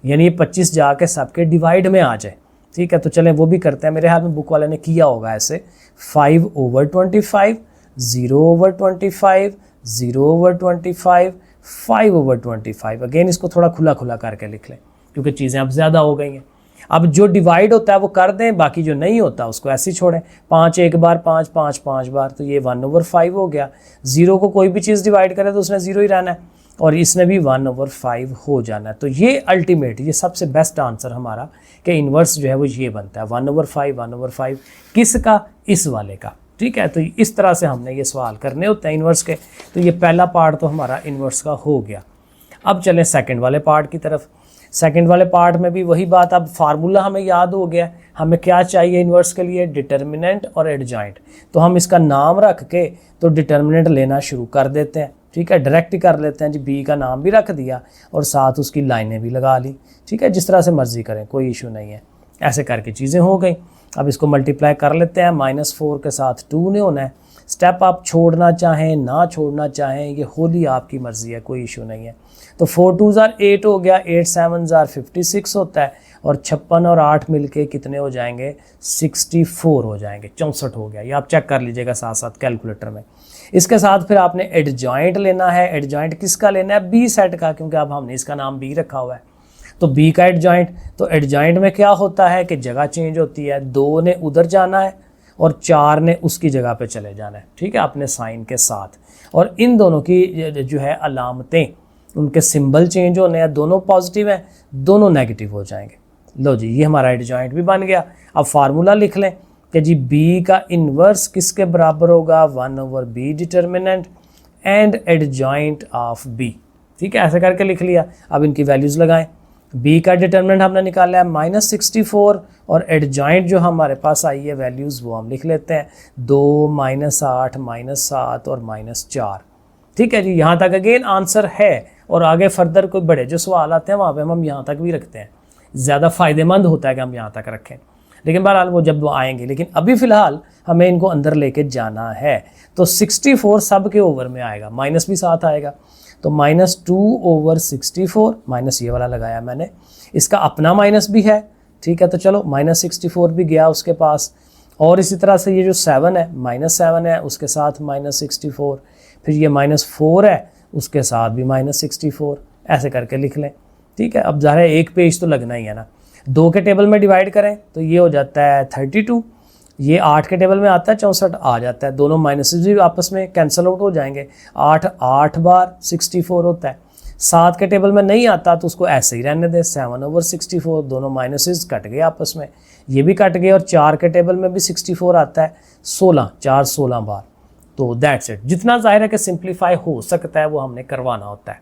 यानी ये 25 जाके सबके डिवाइड में आ जाए। ठीक है, तो चलें वो भी करते हैं, मेरे हाथ में बुक वाले ने किया होगा ऐसे, 5/25, 0/25, 0/25, 5/25। अगेन इसको थोड़ा खुला खुला करके लिख लें क्योंकि चीज़ें अब ज़्यादा हो गई हैं। अब जो डिवाइड होता है वो कर दें, बाकी जो नहीं होता उसको ऐसे ही छोड़ें। 5 एक बार, 5 5 5 बार, तो ये 1/5 हो गया। 0 को कोई भी चीज़ डिवाइड करे तो उसने 0 ही रहना है, और इसने भी 1/5 हो जाना है। तो ये अल्टीमेट, ये सबसे बेस्ट आंसर हमारा कि इन्वर्स जो है वो ये बनता है, 1/5 1/5 किसका, इस वाले का। ठीक है, तो इस तरह से हमने ये सवाल करने होते हैं इन्वर्स के। तो ये पहला पार्ट तो हमारा इन्वर्स का हो गया। अब चलें सेकंड वाले पार्ट की तरफ। सेकंड वाले पार्ट में भी वही बात, अब फार्मूला हमें याद हो गया, हमें क्या चाहिए इन्वर्स के लिए, डिटर्मिनेंट और एडजॉइंट। तो हम इसका नाम रख के तो डिटर्मिनेंट लेना शुरू कर देते हैं। ठीक है, डायरेक्ट ही कर लेते हैं जी, बी का नाम भी रख दिया और साथ उसकी लाइनें भी लगा ली। ठीक है, जिस तरह से मर्जी करें, कोई इशू नहीं है। ऐसे करके चीज़ें हो गई। अब इसको मल्टीप्लाई कर लेते हैं, -4 के साथ 2 ने होना है। स्टेप आप छोड़ना चाहें ना छोड़ना चाहें, ये होली आपकी मर्ज़ी है, कोई इशू नहीं है। तो 4 2 ज़ार 8 हो गया, 8 7 ज़ार 56 होता है, और 56 और 8 मिलके कितने हो जाएंगे, 64 हो जाएंगे, 64 हो गया। ये आप चेक कर लीजिएगा साथ साथ कैलकुलेटर में। इसके साथ फिर आपने एडजॉइंट लेना है। एडजॉइंट किसका लेना है, बी सेट का, क्योंकि अब हमने इसका नाम बी रखा हुआ है, तो बी का एडजॉइंट। तो एडजॉइंट में क्या होता है कि जगह चेंज होती है, 2 ने उधर जाना है और 4 ने उसकी जगह पे चले जाना है, ठीक है, अपने साइन के साथ। और इन दोनों की जो है अलामतें, उनके सिंबल चेंज होने हैं, दोनों पॉजिटिव हैं, दोनों नेगेटिव हो जाएंगे। लो जी, ये हमारा एडजॉइंट भी बन गया। अब फार्मूला लिख लें कि जी बी का इन्वर्स किसके बराबर होगा, 1/b determinant and adjoint of B. ठीक है, ऐसे करके लिख लिया। अब इनकी वैल्यूज़ लगाएं। बी का डिटर्मिनेंट हमने निकाला है -64, और एडजॉइंट जो हमारे पास आई है वैल्यूज़ वो हम लिख लेते हैं, 2 -8 -7 और -4। ठीक है जी, यहाँ तक अगेन आंसर है, और आगे फर्दर कोई बड़े जो सवाल आते हैं वहाँ पे हम यहाँ तक भी रखते हैं। ज़्यादा फ़ायदेमंद होता है कि हम यहाँ तक रखें, लेकिन बहरहाल वो जब वो आएंगे, लेकिन अभी फ़िलहाल हमें इनको अंदर लेके जाना है। तो 64 सब के ओवर में आएगा, माइनस भी साथ आएगा, तो -2/64, माइनस ये वाला लगाया मैंने, इसका अपना माइनस भी है। ठीक है, तो चलो -64 भी गया उसके पास, और इसी तरह से ये जो 7 है, -7 है, उसके साथ -64, फिर ये -4 है, उसके साथ भी -64, ऐसे करके लिख लें। ठीक है, अब ज़ाहिर है एक पेज तो लगना ही है ना। 2 के टेबल में डिवाइड करें तो ये हो जाता है 32, ये 8 के टेबल में आता है 64 आ जाता है, दोनों माइनसेस भी आपस में कैंसिल आउट हो जाएंगे। 8 8 बार 64 होता है। 7 के टेबल में नहीं आता तो उसको ऐसे ही रहने दें, 7/64, दोनों माइनसेस कट गए आपस में, ये भी कट गए। और 4 के टेबल में भी 64 आता है, 16 4 16 बार। तो दैट्स इट। जितना ज़ाहिर है कि सिंप्लीफाई हो सकता है वो हमने करवाना होता है।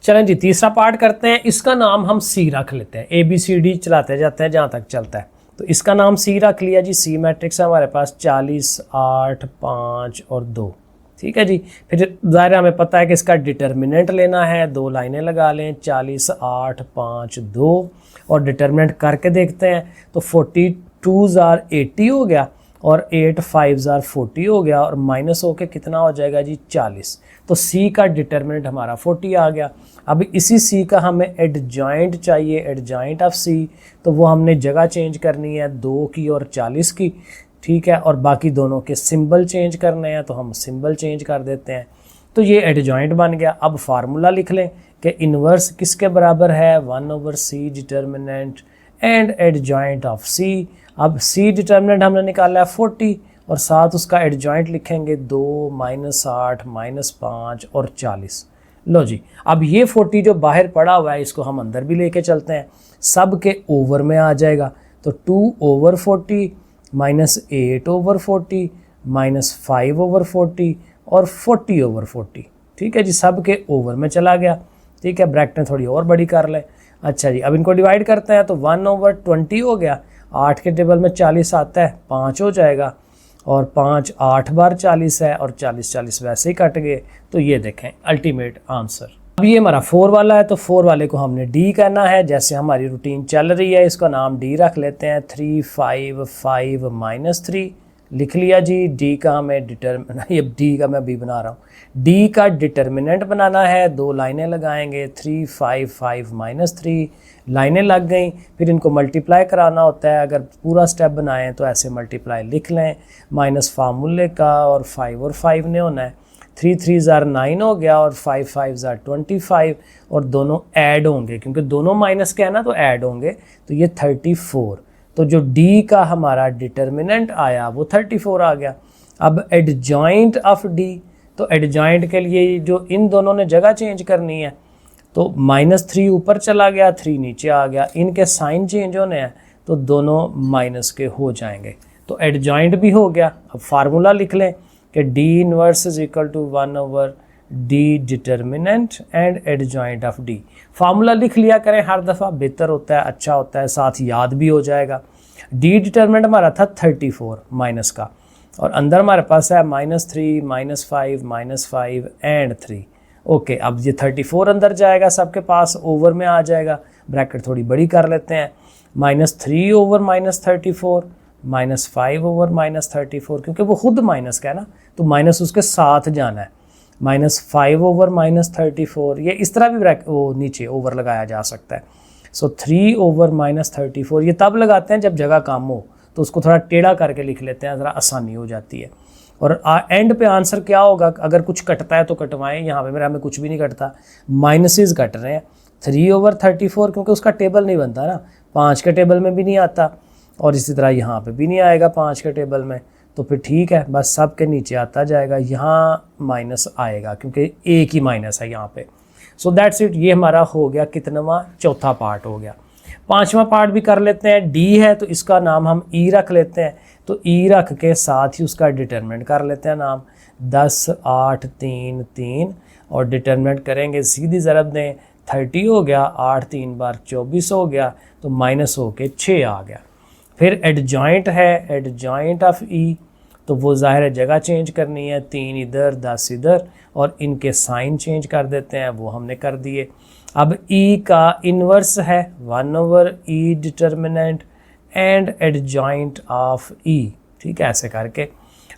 चलें जी, तीसरा पार्ट करते हैं। इसका नाम हम सी रख लेते हैं, ABCD चलाते जाते हैं जहाँ तक चलता है। तो इसका नाम सी रख लिया जी। सी मैट्रिक्स है हमारे पास 40 8 5 और 2। ठीक है जी, फिर ज़ाहिर हमें पता है कि इसका डिटर्मिनेंट लेना है। 2 लाइनें लगा लें, 40 8 5 2, और डिटर्मिनेंट करके देखते हैं। तो 42 ज़ार 80 हो गया, और 8 5 ज़ार 40 हो गया, और माइनस होके कितना हो जाएगा जी 40। तो सी का डिटर्मिनेंट हमारा 40 आ गया। अब इसी सी का हमें एडजॉइंट चाहिए, एडजॉइंट ऑफ सी, तो वो हमने जगह चेंज करनी है 2 की और 40 की। ठीक है, और बाकी दोनों के सिंबल चेंज करने हैं, तो हम सिंबल चेंज कर देते हैं। तो ये एडजॉइंट बन गया। अब फार्मूला लिख लें कि इन्वर्स किसके बराबर है, 1/c determinant and adjoint of C. अब सी डिटर्मिनेंट हमने निकाला है 40, और साथ उसका एडजॉइंट लिखेंगे 2 -8 -5 और 40। लो जी, अब ये 40 जो बाहर पड़ा हुआ है इसको हम अंदर भी लेके चलते हैं, सब के ओवर में आ जाएगा। तो 2/40 -8/40 -5/40 और 40/40। ठीक है जी, सब के ओवर में चला गया। ठीक है, ब्रैकेटें थोड़ी और बड़ी कर लें। अच्छा जी, अब इनको डिवाइड करते हैं, तो 1/20 हो गया। 8 के टेबल में 40 आता है, 5 हो जाएगा, और 5 8 बार 40 है, और 40 40 वैसे ही कट गए। तो ये देखें अल्टीमेट आंसर। अब ये हमारा 4 वाला है, तो 4 वाले को हमने डी कहना है। जैसे हमारी रूटीन चल रही है, इसका नाम डी रख लेते हैं। 3 5 5 -3 लिख लिया जी। डी का हमें ये डी का मैं अभी बना रहा हूँ। डी का डिटर्मिनेंट बनाना है, 2 लाइनें लगाएंगे, 3 5 5 -3 लाइनें लग गई। फिर इनको मल्टीप्लाई कराना होता है। अगर पूरा स्टेप बनाएं तो ऐसे मल्टीप्लाई लिख लें, माइनस फार्मूले का, और 5 और 5 ने होना है। 3 3 ज़ार 9 हो गया, और 5 5 ज़ार 25, और दोनों ऐड होंगे क्योंकि दोनों माइनस के है ना, तो ऐड होंगे, तो ये 34। तो जो डी का हमारा डिटर्मिनेंट आया वो 34 आ गया। अब एडजॉइंट ऑफ डी, तो एडजॉइंट के लिए जो इन दोनों ने जगह चेंज करनी है, तो -3 ऊपर चला गया, 3 नीचे आ गया। इनके साइन चेंज होने हैं, तो दोनों माइनस के हो जाएंगे। तो एडजॉइंट भी हो गया। अब फार्मूला लिख लें कि D inverse is equal to 1/d determinant and adjoint of D. Formula लिख लिया करें हर दफ़ा, बेहतर होता है, अच्छा होता है, साथ याद भी हो जाएगा। डी डिटर्मिनेंट हमारा था 34 माइनस का, और अंदर हमारे पास है -3 -5 -5 एंड 3। ओके, अब ये 34 अंदर जाएगा, सबके पास ओवर में आ जाएगा। ब्रैकेट थोड़ी बड़ी कर लेते हैं, -3/-34 -5/-34, क्योंकि वो खुद माइनस का है ना, तो माइनस उसके साथ जाना है। -5/-34, ये इस तरह भी वो नीचे ओवर लगाया जा सकता है। सो 3/-34, ये तब लगाते हैं जब जगह कम हो, तो उसको थोड़ा टेढ़ा करके लिख लेते हैं, ज़रा आसानी हो जाती है। और एंड पे आंसर क्या होगा, अगर कुछ कटता है तो कटवाएं, यहाँ पे मेरा में कुछ भी नहीं कटता, माइनसेस कट रहे हैं। 3/34 क्योंकि उसका टेबल नहीं बनता ना, 5 के टेबल में भी नहीं आता, और इसी तरह यहाँ पे भी नहीं आएगा 5 के टेबल में, तो फिर ठीक है, बस सब के नीचे आता जाएगा, यहाँ माइनस आएगा क्योंकि एक ही माइनस है यहाँ पे। सो दैट्स इट, ये हमारा हो गया कितनवा, चौथा पार्ट हो गया। पांचवा पार्ट भी कर लेते हैं। डी है तो इसका नाम हम ई रख लेते हैं, तो ई रख के साथ ही उसका डिटरमिनेंट कर लेते हैं नाम 10, 8, 3, 3, और डिटरमिनेंट करेंगे, सीधी ज़रब दें, 30 हो गया, 8 3 बार 24 हो गया, तो माइनस हो के 6 आ गया। फिर एडजॉइंट है, एडजॉइंट ऑफ ई, तो वो ज़ाहिर है जगह चेंज करनी है, 3 इधर 10 इधर, और इनके साइन चेंज कर देते हैं, वो हमने कर दिए। अब ई का इन्वर्स है 1/e determinant and adjoint of E, ठीक है, ऐसे करके।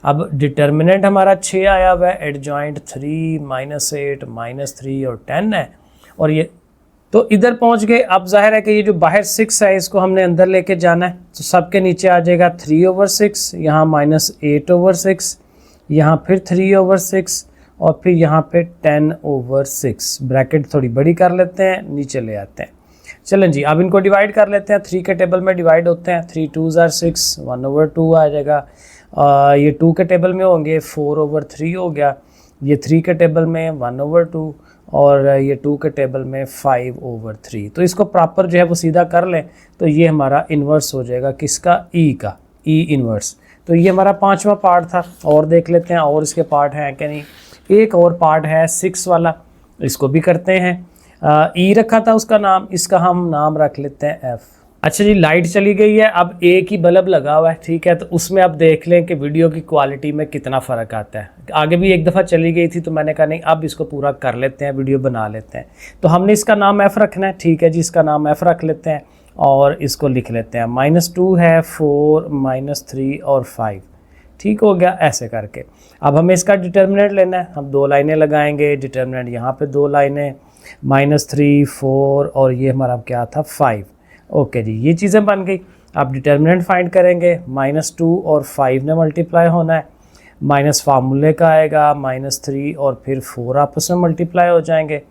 अब डिटर्मिनेंट हमारा 6 आया हुआ है, एडजॉइंट 3, -8, -3 और 10 है, और ये तो इधर पहुंच गए। अब जाहिर है कि ये जो बाहर 6 है इसको हमने अंदर लेके जाना है, तो सबके नीचे आ जाएगा 3/6, यहाँ -8/6, यहाँ फिर 3/6, और फिर यहाँ पे 10/6। ब्रैकेट थोड़ी बड़ी कर लेते हैं, नीचे ले आते हैं। चलें जी, अब इनको डिवाइड कर लेते हैं। 3 के टेबल में डिवाइड होते हैं, 3 2 are 6, 1/2 आ जाएगा। ये 2 के टेबल में होंगे, 4/3 हो गया। ये 3 के टेबल में 1/2, और ये 2 के टेबल में 5/3। तो इसको प्रॉपर जो है वो सीधा कर लें, तो ये हमारा इन्वर्स हो जाएगा किसका, ई का, ई इन्वर्स। तो ये हमारा पांचवा पार्ट था। और देख लेते हैं और इसके पार्ट हैं कि नहीं। एक और पार्ट है 6 वाला, इसको भी करते हैं। ई रखा था उसका नाम, इसका हम नाम रख लेते हैं एफ। अच्छा जी, लाइट चली गई है, अब एक ही बल्ब लगा हुआ है, ठीक है, तो उसमें आप देख लें कि वीडियो की क्वालिटी में कितना फ़र्क आता है। आगे भी एक दफ़ा चली गई थी, तो मैंने कहा नहीं, अब इसको पूरा कर लेते हैं, वीडियो बना लेते हैं। तो हमने इसका नाम एफ़ रखना है, ठीक है जी, इसका नाम एफ़ रख लेते हैं, और इसको लिख लेते हैं। -2 है, 4, -3 और 5, ठीक हो गया, ऐसे करके। अब हमें इसका डिटर्मिनेंट लेना है, हम 2 लाइनें लगाएंगे, डिटर्मिनेंट यहाँ पे 2 लाइनें, -3, 4, और ये हमारा क्या था 5। ओके जी, ये चीज़ें बन गई। अब डिटर्मिनेंट फाइंड करेंगे, -2 और 5 ने मल्टीप्लाई होना है, माइनस फार्मूले का आएगा, -3 और फिर 4 आपस में मल्टीप्लाई हो जाएंगे,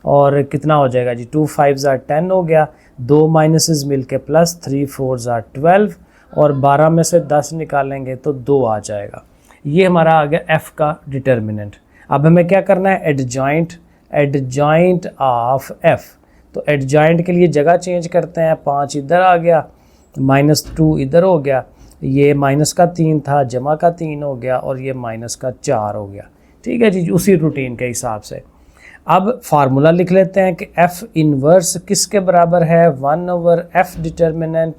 और कितना हो जाएगा जी, 2 5 are 10 हो गया, 2 माइनसेस मिल के प्लस, 3 4 are 12, और 12 में से 10 निकालेंगे तो 2 आ जाएगा। ये हमारा आ गया एफ़ का डिटर्मिनेंट। अब हमें क्या करना है, एडजॉइंट, एडजॉइंट ऑफ एफ़। तो एडजॉइंट के लिए जगह चेंज करते हैं, 5 इधर आ गया, -2 इधर हो गया, ये माइनस का 3 था, जमा का 3 हो गया, और ये माइनस का 4 हो गया, ठीक है जी, उसी रूटीन के हिसाब से। अब फार्मूला लिख लेते हैं कि एफ़ इन्वर्स किसके बराबर है, 1/f determinant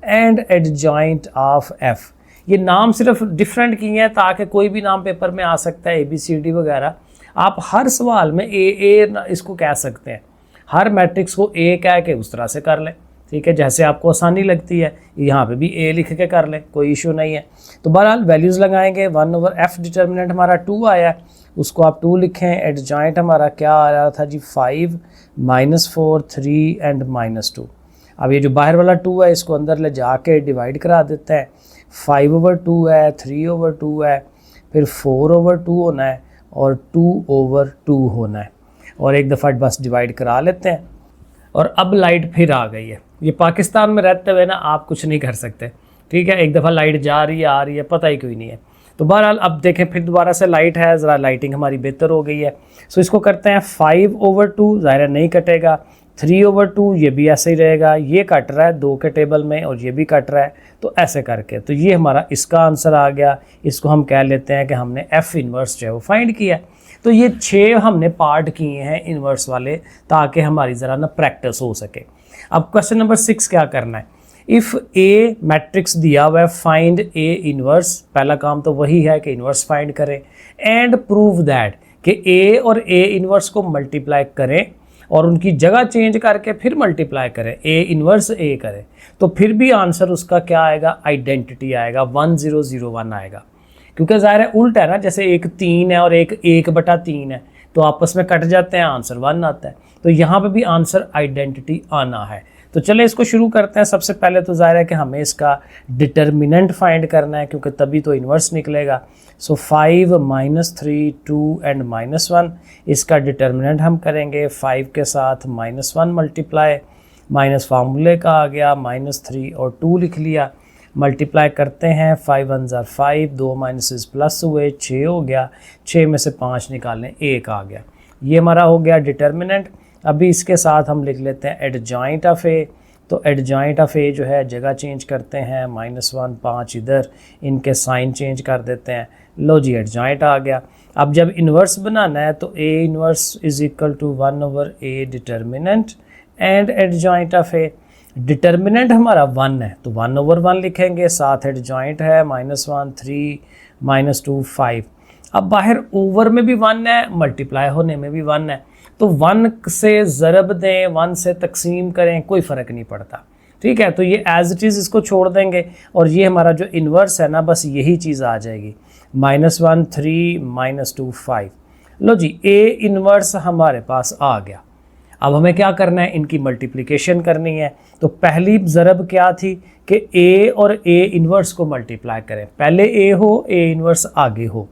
and adjoint of F. ये नाम सिर्फ डिफरेंट किए हैं ताकि कोई भी नाम पेपर में आ सकता है, ABCD वगैरह। आप हर सवाल में ए इसको कह सकते हैं, हर मैट्रिक्स को ए कह के उस तरह से कर लें, ठीक है, जैसे आपको आसानी लगती है। यहाँ पे भी ए लिख के कर लें, कोई इशू नहीं है। तो बहरहाल वैल्यूज़ लगाएंगे, 1/f डिटर्मिनेंट हमारा 2 आया, उसको आप 2 लिखें। एडजॉइंट हमारा क्या आ रहा था जी, 5, -4, 3 एंड -2। अब ये जो बाहर वाला 2 है, इसको अंदर ले जाके डिवाइड करा देते हैं। 5/2 है, 3/2 है, फिर 4/2 होना है, और 2/2 होना है, और एक दफ़ा बस डिवाइड करा लेते हैं। और अब लाइट फिर आ गई है। ये पाकिस्तान में रहते हुए ना आप कुछ नहीं कर सकते, ठीक है, एक दफ़ा लाइट जा रही है, आ रही है, पता ही कोई नहीं है। तो बहरहाल अब देखें, फिर दोबारा से लाइट है, ज़रा लाइटिंग हमारी बेहतर हो गई है। सो इसको करते हैं 5/2, ज़ाहिर नहीं कटेगा, 3/2 ये भी ऐसे ही रहेगा, ये कट रहा है 2 के टेबल में, और ये भी कट रहा है, तो ऐसे करके। तो ये हमारा इसका आंसर आ गया। इसको हम कह लेते हैं कि हमने एफ़ इन्वर्स जो है वो फाइंड किया। तो ये 6 हमने पार्ट किए हैं इन्वर्स वाले, ताकि हमारी ज़रा ना प्रैक्टिस हो सके। अब क्वेश्चन नंबर 6 क्या करना है, इफ़ ए मैट्रिक्स दिया हुआ है, फाइंड ए इन्वर्स। पहला काम तो वही है कि इन्वर्स फाइंड करें, एंड प्रूव दैट कि ए और ए इन्वर्स को मल्टीप्लाई करें, और उनकी जगह चेंज करके फिर मल्टीप्लाई करें, ए इन्वर्स ए करें, तो फिर भी आंसर उसका क्या आएगा, आइडेंटिटी आएगा, 1001 आएगा। क्योंकि ज़ाहिर है उल्टा है ना, जैसे एक 3 है और एक 1/3 है, तो आपस में कट जाते हैं, आंसर 1 आता है। तो यहाँ पे भी आंसर आइडेंटिटी आना है। तो चले इसको शुरू करते हैं। सबसे पहले तो ज़ाहिर है कि हमें इसका डिटर्मिनेंट फाइंड करना है, क्योंकि तभी तो इन्वर्स निकलेगा। सो 5 -3 2 एंड -1, इसका डिटर्मिनेंट हम करेंगे 5 के साथ -1 मल्टीप्लाई, माइनस फार्मूले का आ गया, -3 और 2 लिख लिया, मल्टीप्लाई करते हैं 5 1 ज़ा 5, 2 माइनसेस प्लस हुए, 6 हो गया, 6 में से 5 निकालें 1 आ गया। ये हमारा हो गया डिटर्मिनेंट। अभी इसके साथ हम लिख लेते हैं एडजॉइंट ऑफ ए। तो एडजॉइंट ऑफ ए जो है जगह चेंज करते हैं, -1 5 इधर, इनके साइन चेंज कर देते हैं। लो जी एडजॉइंट आ गया। अब जब इन्वर्स बनाना है तो A inverse is equal to 1/a determinant and adjoint of A. Determinant हमारा 1 है तो 1/1 लिखेंगे, साथ एडजॉइंट है -1 3 -2 5। अब बाहर ओवर में भी 1 है, मल्टीप्लाई होने में भी 1 है, तो 1 से ज़रब दें, 1 से तकसीम करें, कोई फ़र्क नहीं पड़ता। ठीक है, तो ये एज इट इज़ इसको छोड़ देंगे और ये हमारा जो इन्वर्स है ना, बस यही चीज़ आ जाएगी, -1 3 -2 5। लो जी ए इन्वर्स हमारे पास आ गया। अब हमें क्या करना है, इनकी मल्टीप्लिकेशन करनी है। तो पहली ज़रब क्या थी कि ए और ए इन्वर्स को मल्टीप्लाई करें, पहले ए हो, ए इन्वर्स आगे हो।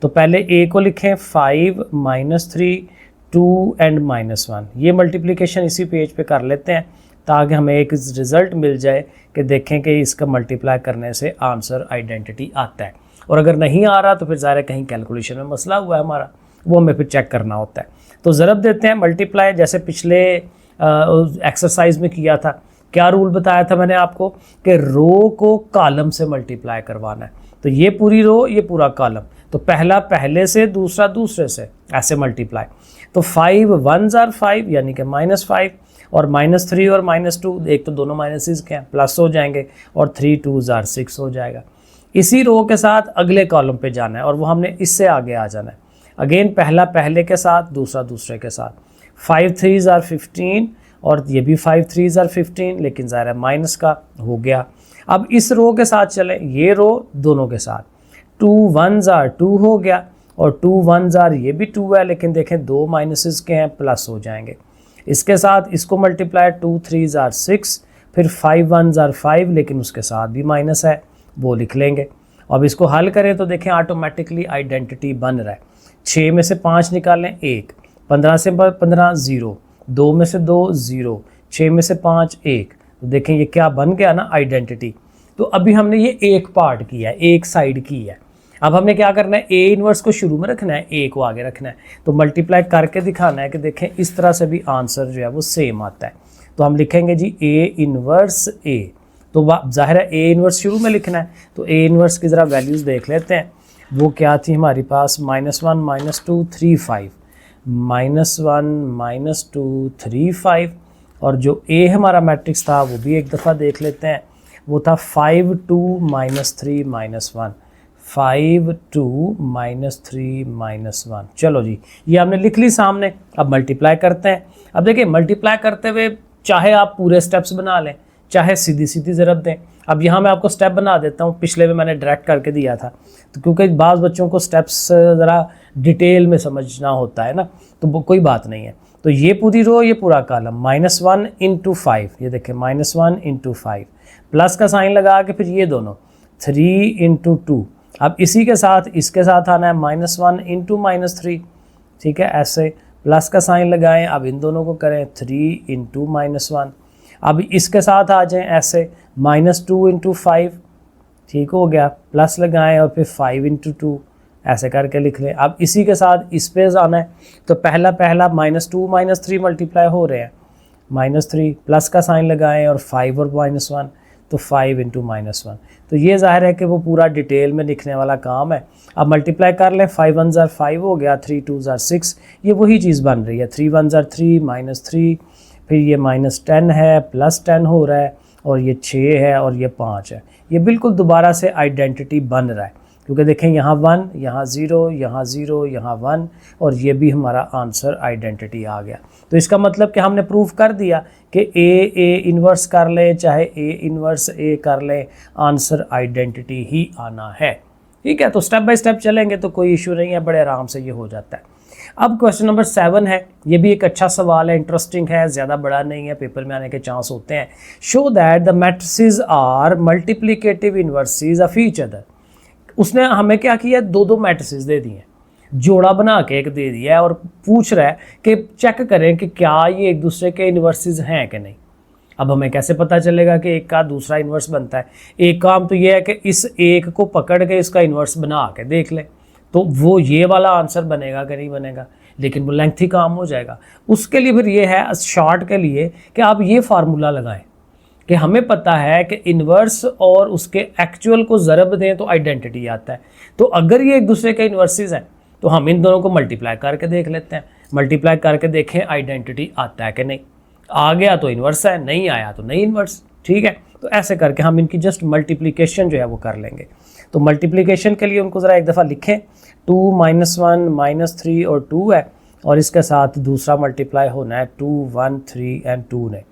तो पहले ए को लिखें 5 -3 2 एंड -1। ये मल्टीप्लिकेशन इसी पेज पे कर लेते हैं ताकि हमें एक रिज़ल्ट मिल जाए कि देखें कि इसका मल्टीप्लाई करने से आंसर आइडेंटिटी आता है। और अगर नहीं आ रहा तो फिर ज़ाहिर कहीं कैलकुलेशन में मसला हुआ है हमारा, वो हमें फिर चेक करना होता है। तो ज़रब देते हैं मल्टीप्लाई, जैसे पिछले एक्सरसाइज में किया था। क्या रूल बताया था मैंने आपको कि रो को कॉलम से मल्टीप्लाई करवाना है। तो ये पूरी रो, ये पूरा कॉलम, तो पहला पहले से, दूसरा दूसरे से, ऐसे मल्टीप्लाई। तो 5 1 ज़ार 5 यानी कि -5, और -3 और -2, एक तो दोनों माइनसेस के हैं, प्लस हो जाएंगे, और 3 2 ज़ार 6 हो जाएगा। इसी रो के साथ अगले कॉलम पे जाना है और वो हमने इससे आगे आ जाना है। अगेन पहला पहले के साथ, दूसरा दूसरे के साथ। 5 3 ज़ार 15 और ये भी 5 3 ज़ार 15, लेकिन ज़ाहिर है माइनस का हो गया। अब इस रो के साथ चलें, ये रो दोनों के साथ, 2 1 ज़ार 2 हो गया, और 2 1 ज़ार ये भी 2 है, लेकिन देखें दो माइनसेस के हैं, प्लस हो जाएंगे। इसके साथ इसको मल्टीप्लाई 2 3 ज़ार 6, फिर 5 1 ज़ार 5, लेकिन उसके साथ भी माइनस है, वो लिख लेंगे। अब इसको हल करें तो देखें ऑटोमेटिकली आइडेंटिटी बन रहा है। 6 में से 5 निकालें 1, 15 से 15 0, 2 में से 2 0, 6 में से 5 1। तो देखें ये क्या बन गया ना, आइडेंटिटी। तो अभी हमने ये एक पार्ट किया है, एक साइड की है। अब हमने क्या करना है, ए इन्वर्स को शुरू में रखना है, ए को आगे रखना है। तो मल्टीप्लाई करके दिखाना है कि देखें इस तरह से भी आंसर जो है वो सेम आता है। तो हम लिखेंगे जी ए इन्वर्स ए। तो जाहिर है ए इन्वर्स शुरू में लिखना है, तो ए इन्वर्स की ज़रा वैल्यूज़ देख लेते हैं। वो क्या थी हमारे पास, -1 -2 3 5, -1 -2 3 5, और जो ए हमारा मैट्रिक्स था वो भी एक दफ़ा देख लेते हैं। वो था 5 2 -3 -1, 5 2 -3 -1। चलो जी ये हमने लिख ली सामने। अब मल्टीप्लाई करते हैं। अब देखिए मल्टीप्लाई करते हुए चाहे आप पूरे स्टेप्स बना लें, चाहे सीधी सीधी ज़रब दें। अब यहाँ मैं आपको स्टेप बना देता हूँ, पिछले में मैंने डायरेक्ट करके दिया था, तो क्योंकि बाज़ बच्चों को स्टेप्स ज़रा डिटेल में समझना होता है ना, तो कोई बात नहीं है। तो ये पूरी रो, ये पूरा कॉलम, -1 × 5, ये देखें -1 × 5, प्लस का साइन लगा के फिर ये दोनों 3 × 2। अब इसी के साथ इसके साथ आना है -1 × -3, ठीक है, ऐसे प्लस का साइन लगाएं। अब इन दोनों को करें 3 × -1। अब इसके साथ आ जाएं ऐसे -2 × 5, ठीक हो गया, प्लस लगाएं और फिर 5 × 2 ऐसे करके लिख लें। अब इसी के साथ इस पे आना है, तो पहला -2 -3 मल्टीप्लाई हो रहे हैं, -3 प्लस का साइन लगाएं और 5 और -1, तो 5 × -1। तो ये ज़ाहिर है कि वो पूरा डिटेल में लिखने वाला काम है। अब मल्टीप्लाई कर लें, 5 1 ज़ार 5 हो गया, 3 2 ज़ार 6, ये वही चीज़ बन रही है। 3 1 ज़ार 3 -3, फिर ये -10 है, +10 हो रहा है, और ये 6 है और ये 5 है। ये बिल्कुल दोबारा से आइडेंटिटी बन रहा है, क्योंकि देखें यहाँ 1, यहाँ 0, यहाँ 0, यहाँ 1, और ये भी हमारा आंसर आइडेंटिटी आ गया। तो इसका मतलब कि हमने प्रूफ कर दिया कि ए इन्वर्स कर ले, चाहे ए इन्वर्स ए कर ले, आंसर आइडेंटिटी ही आना है। ठीक है, तो स्टेप बाय स्टेप चलेंगे तो कोई इशू नहीं है, बड़े आराम से ये हो जाता है। अब क्वेश्चन नंबर 7 है, ये भी एक अच्छा सवाल है, इंटरेस्टिंग है, ज़्यादा बड़ा नहीं है, पेपर में आने के चांस होते हैं। Show that the matrices are multiplicative inverses of each other. उसने हमें क्या किया, दो दो मैट्रिसेस दे दिए, जोड़ा बना के एक दे दिया है और पूछ रहा है कि चेक करें कि क्या ये एक दूसरे के इन्वर्सेस हैं कि नहीं। अब हमें कैसे पता चलेगा कि एक का दूसरा इन्वर्स बनता है? एक काम तो ये है कि इस एक को पकड़ के इसका इन्वर्स बना के देख ले, तो वो ये वाला आंसर बनेगा कि नहीं बनेगा, लेकिन वो लेंथी काम हो जाएगा। उसके लिए फिर ये है शॉर्ट के लिए कि आप ये फार्मूला लगाएं कि हमें पता है कि इन्वर्स और उसके एक्चुअल को ज़रब दें तो आइडेंटिटी आता है। तो अगर ये एक दूसरे के इन्वर्सेस हैं तो हम इन दोनों को मल्टीप्लाई करके देख लेते हैं, मल्टीप्लाई करके देखें आइडेंटिटी आता है कि नहीं। आ गया तो इन्वर्स है, नहीं आया तो नहीं इन्वर्स। ठीक है, तो ऐसे करके हम इनकी जस्ट मल्टीप्लिकेशन जो है वो कर लेंगे। तो मल्टीप्लिकेशन के लिए उनको ज़रा एक दफ़ा लिखें, 2 -1 -3 और 2 है, और इसके साथ दूसरा मल्टीप्लाई होना है 2 1 3 एंड 2 ने।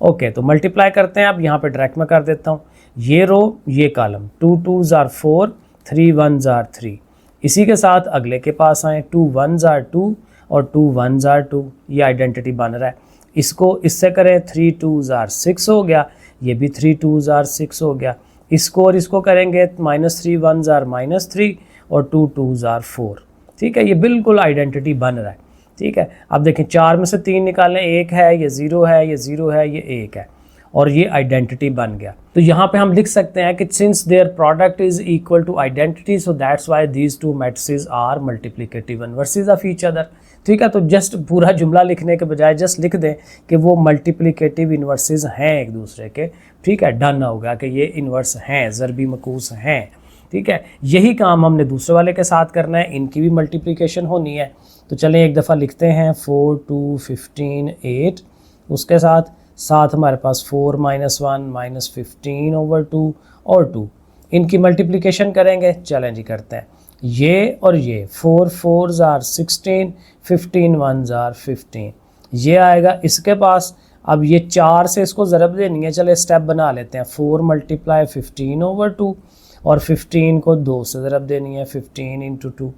ओके, तो मल्टीप्लाई करते हैं। अब यहाँ पे डायरेक्ट में कर देता हूँ, ये रो ये column, 2 2s are 4 3 1s are 3। इसी के साथ अगले के पास आए, 2 1s are 2 और 2 1s are 2, ये आइडेंटिटी बन रहा है। इसको इससे करें, 3 2s are 6 हो गया, ये भी 3 2s are 6 हो गया। इसको और इसको करेंगे, -3 1s are -3 और 2 2s are 4। ठीक है, ये बिल्कुल आइडेंटिटी बन रहा है। ठीक है, अब देखें 4 में से 3 निकालें, 1 है, ये 0 है, ये 0 है, ये 1 है, और ये आइडेंटिटी बन गया। तो यहाँ पे हम लिख सकते हैं कि since their product is equal to identity, so that's why these two matrices are multiplicative inverses of each other. ठीक है, तो जस्ट पूरा जुमला लिखने के बजाय जस्ट लिख दें कि वो मल्टीप्लिकेटिव इनवर्सेस हैं एक दूसरे के। ठीक है, डन होगा कि ये इनवर्स हैं, ज़रबी मकूस हैं। ठीक है, यही काम हमने दूसरे वाले के साथ करना है, इनकी भी मल्टीप्लिकेशन होनी है। तो चलें एक दफ़ा लिखते हैं, 4 2 15 8, उसके साथ हमारे पास 4 -1 -15/2 और 2, इनकी मल्टीप्लिकेशन करेंगे। चलें जी करते हैं, ये और ये 4 4s are 16 15 1s are 15, ये आएगा इसके पास। अब ये 4 से इसको ज़रब देनी है, चले स्टेप बना लेते हैं, 4 × 15/2 और 15 को 2 से ज़रब देनी है, 15 × 2।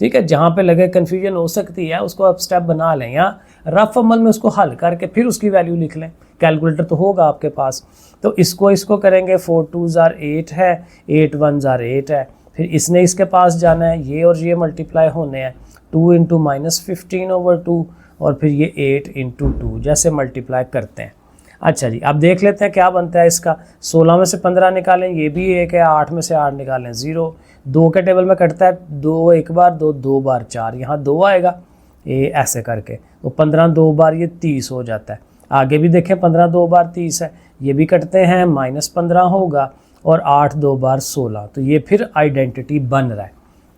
ठीक है, जहाँ पे लगे कन्फ्यूजन हो सकती है उसको आप स्टेप बना लें या रफ अमल में उसको हल करके फिर उसकी वैल्यू लिख लें, कैलकुलेटर तो होगा आपके पास। तो इसको करेंगे, 4 2s are 8 है, 8 1s are 8 है, फिर इसने इसके पास जाना है, ये और ये मल्टीप्लाई होने हैं, 2 × -15/2 और फिर ये 8 × 2, जैसे मल्टीप्लाई करते हैं। अच्छा जी, अब देख लेते हैं क्या बनता है इसका। 16 में से 15 निकालें, ये भी 1 है, 8 में से 8 निकालें 0, 2 के टेबल में कटता है, 2 एक बार, 2 2 बार 4, यहाँ 2 आएगा, ये ऐसे करके, तो 15 2 बार ये 30 हो जाता है। आगे भी देखें, 15 2 बार 30 है, ये भी कटते हैं, -15 होगा, और 8 2 बार 16, तो ये फिर आइडेंटिटी बन रहा है।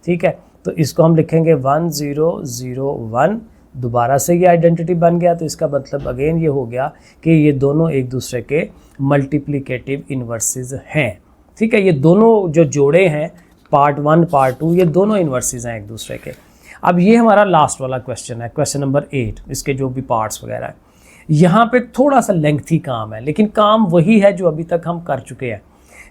ठीक है, तो इसको हम लिखेंगे 1 0 0 1, दोबारा से ये आइडेंटिटी बन गया। तो इसका मतलब अगेन ये हो गया कि ये दोनों एक दूसरे के मल्टीप्लिकेटिव इन्वर्सेस हैं। ठीक है, ये दोनों जो जोड़े हैं, पार्ट 1 पार्ट 2, ये दोनों इन्वर्सेस हैं एक दूसरे के। अब ये हमारा लास्ट वाला क्वेश्चन है, क्वेश्चन नंबर 8, इसके जो भी पार्ट्स वगैरह हैं। यहाँ पे थोड़ा सा लेंथी काम है, लेकिन काम वही है जो अभी तक हम कर चुके हैं।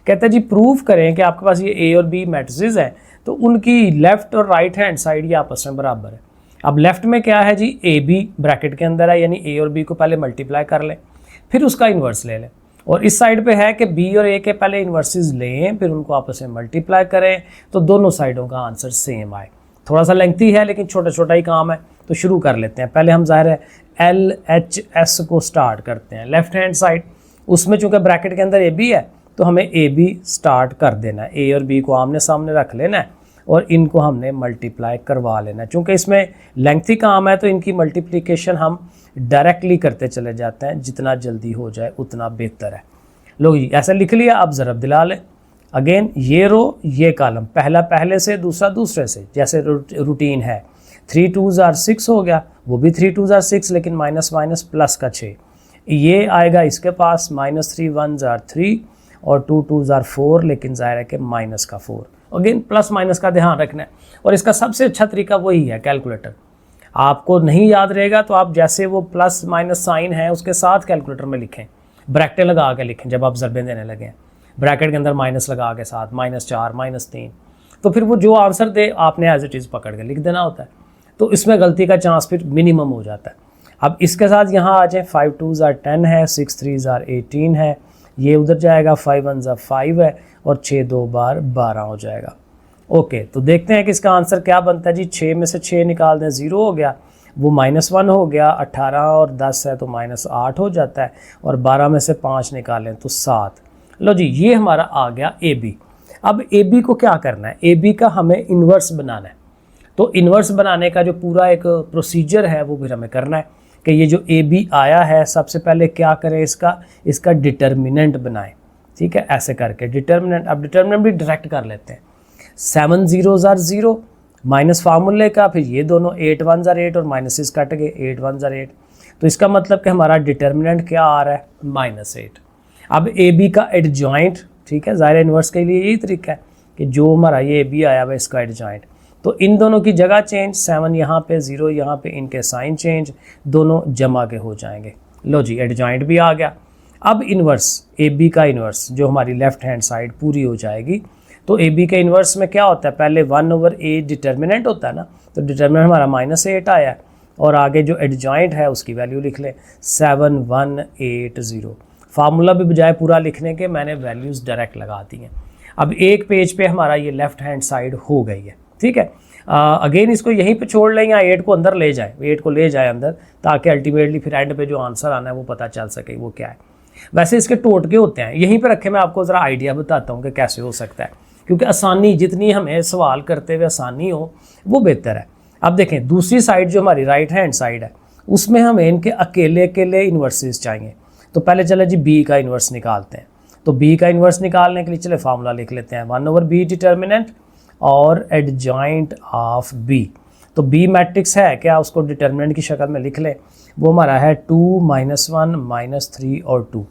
कहते हैं जी प्रूव करें कि आपके पास ये ए और बी मैट्रिसेस हैं, तो उनकी लेफ़्ट और राइट हैंड साइड ये आपस में बराबर है। अब लेफ़्ट में क्या है जी, ए बी ब्रैकेट के अंदर है, यानी ए और बी को पहले मल्टीप्लाई कर लें, फिर उसका इन्वर्स ले लें। और इस साइड पे है कि बी और ए के पहले इन्वर्सेस लें, फिर उनको आपस में मल्टीप्लाई करें, तो दोनों साइडों का आंसर सेम आए। थोड़ा सा लेंथी है लेकिन छोटा छोटा ही काम है, तो शुरू कर लेते हैं। पहले हम ज़ाहिर है LHS को स्टार्ट करते हैं, लेफ्ट हैंड साइड, उसमें चूँकि ब्रैकेट के अंदर ए बी है तो हमें ए बी स्टार्ट कर देना है, ए और बी को आमने सामने रख लेना है और इनको हमने मल्टीप्लाई करवा लेना है। चूँकि इसमें लेंथी काम है तो इनकी मल्टीप्लिकेशन हम डायरेक्टली करते चले जाते हैं, जितना जल्दी हो जाए उतना बेहतर है। लो जी ऐसा लिख लिया, अब ज़रब दिला लें। अगेन ये रो ये कॉलम, पहला पहले से दूसरा दूसरे से, जैसे रूटीन है। 3 2s are 6 हो गया, वो भी 3 2s are 6 लेकिन माइनस माइनस प्लस का 6, ये आएगा इसके पास। -3 1s are 3 और 2 2s are 4 लेकिन ज़ाहिर है कि माइनस का 4। अगेन प्लस माइनस का ध्यान रखना है, और इसका सबसे अच्छा तरीका वही है कैलकुलेटर। आपको नहीं याद रहेगा तो आप जैसे वो प्लस माइनस साइन है उसके साथ कैलकुलेटर में लिखें, ब्रैकेट लगा के लिखें। जब आप ज़रबें देने लगें ब्रैकेट के अंदर माइनस लगा के साथ, -4 -3, तो फिर वो जो आंसर दे आपने एज इट इज़ पकड़ के लिख देना होता है। तो इसमें गलती का चांस फिर मिनिमम हो जाता है। अब इसके साथ यहाँ आ जाए 5 2s are 10 है, 6 3s are 18 है, ये उधर जाएगा, 5 1s are 5 है और 6 2 बार 12 हो जाएगा। ओके, तो देखते हैं कि इसका आंसर क्या बनता है जी। 6 में से 6 निकाल दें, 0 हो गया, वो -1 हो गया, 18 और 10 है तो -8 हो जाता है, और 12 में से 5 निकालें तो 7। लो जी, ये हमारा आ गया AB। अब AB को क्या करना है, AB का हमें इन्वर्स बनाना है। तो इन्वर्स बनाने का जो पूरा एक प्रोसीजर है वो फिर हमें करना है कि ये जो AB आया है, सबसे पहले क्या करें, इसका डिटर्मिनेंट बनाएं। ठीक है, ऐसे करके डिटर्मिनेंट, अब डिटर्मिनेंट भी डायरेक्ट कर लेते हैं। 7 0s are 0 माइनस फार्मूले का, फिर ये दोनों 8 1s are 8 और माइनसेस कट गए, 8 1s are 8। तो इसका मतलब कि हमारा डिटर्मिनेंट क्या आ रहा है, -8। अब AB का एडजॉइंट, ठीक है, ज़ाहिर इन्वर्स के लिए यही तरीका है कि जो हमारा ये AB आया हुआ इसका एडजॉइंट, तो इन दोनों की जगह चेंज, 7 यहाँ पे, 0 यहाँ पे, इनके साइन चेंज, दोनों जमा के हो जाएंगे। लो जी, एडजॉइंट भी आ गया। अब इन्वर्स, AB का इन्वर्स जो हमारी लेफ्ट हैंड साइड पूरी हो जाएगी। तो AB के इन्वर्स में क्या होता है, पहले 1/a डिटर्मिनेंट होता है ना, तो डिटर्मिनेंट हमारा -8 आया है, और आगे जो एडजॉइंट है उसकी वैल्यू लिख लें 7180। फार्मूला भी बजाय पूरा लिखने के मैंने वैल्यूज़ डायरेक्ट लगा दी हैं। अब एक पेज पे हमारा ये लेफ्ट हैंड साइड हो गई है। ठीक है, अगेन इसको यहीं पे छोड़ लें या 8 को अंदर ले जाए, 8 को ले जाए अंदर, ताकि अल्टीमेटली फिर एंड पे जो आंसर आना है वो पता चल सके वो क्या है। वैसे इसके टोटके होते हैं, यहीं पे रखे, मैं आपको ज़रा आइडिया बताता हूँ कि कैसे हो सकता है, क्योंकि आसानी, जितनी हमें सवाल करते हुए आसानी हो वो बेहतर है। अब देखें, दूसरी साइड जो हमारी राइट हैंड साइड है उसमें हमें इनके अकेले अकेले इन्वर्सेस चाहिए। तो पहले चले जी B का इन्वर्स निकालते हैं। तो B का इन्वर्स निकालने के लिए चले फार्मूला लिख लेते हैं, 1/b डिटर्मिनेंट और एडजॉइंट ऑफ B। तो B मैट्रिक्स है क्या, उसको डिटर्मिनेंट की शक्ल में लिख लें, वो हमारा है 2 -1 -3 और 2।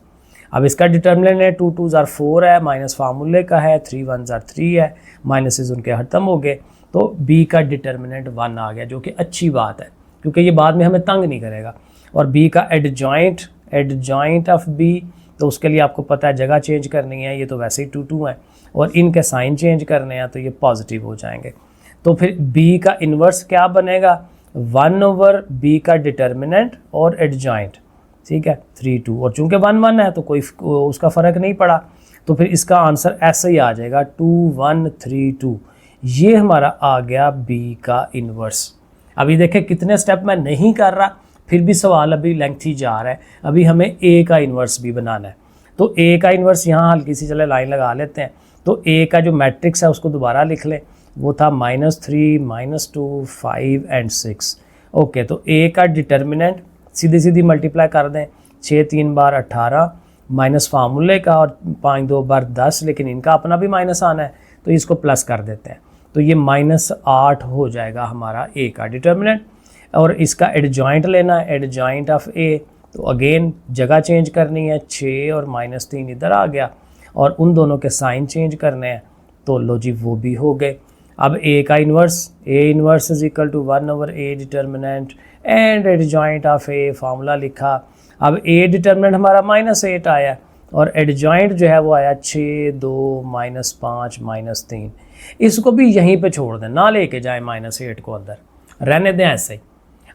अब इसका डिटर्मिनेंट है 2 2s are 4 है, माइनस फार्मूले का है, 3 1s are 3 है, माइनसेस उनके खत्म हो गए, तो B का डिटर्मिनेंट 1 आ गया, जो कि अच्छी बात है क्योंकि ये बाद में हमें तंग नहीं करेगा। और B का एडजॉइंट ऑफ B, तो उसके लिए आपको पता है जगह चेंज करनी है, ये तो वैसे ही 2 2 है, और इनके साइन चेंज करने हैं तो ये पॉजिटिव हो जाएंगे। तो फिर B का इन्वर्स क्या बनेगा, 1/b का डिटर्मिनेंट और एडजॉइंट, ठीक है, 3 2, और चूंकि 1 1 है तो कोई उसका फ़र्क नहीं पड़ा, तो फिर इसका आंसर ऐसे ही आ जाएगा 2 1 3 2। ये हमारा आ गया B का इन्वर्स। अभी देखें कितने स्टेप मैं नहीं कर रहा, फिर भी सवाल अभी लेंथी जा रहा है। अभी हमें A का इन्वर्स भी बनाना है, तो A का इन्वर्स यहाँ हल्की सी चले लाइन लगा लेते हैं। तो A का जो मैट्रिक्स है उसको दोबारा लिख लें, वो था -3 -2 5 एंड 6। ओके, तो A का डिटर्मिनेंट सीधी सीधी मल्टीप्लाई कर दें, 6 3 बार 18 माइनस फार्मूले का, और 5 2 बार 10, लेकिन इनका अपना भी माइनस आना है तो इसको प्लस कर देते हैं, तो ये -8 हो जाएगा हमारा A का डिटर्मिनेंट। और इसका एडजॉइंट लेना है, एडजॉइंट ऑफ A, तो अगेन जगह चेंज करनी है, 6 और -3 इधर आ गया, और उन दोनों के साइन चेंज करने हैं, तो लो जी वो भी हो गए। अब A का inverse, A inverse is equal to 1/a determinant and adjoint of A, formula लिखा। अब A डिटर्मिनेंट हमारा -8 आया, और एडजॉइंट जो है वो आया 6 2 -5 -3। इसको भी यहीं पे छोड़ दें, ना लेके जाए -8 को अंदर, रहने दें ऐसे ही।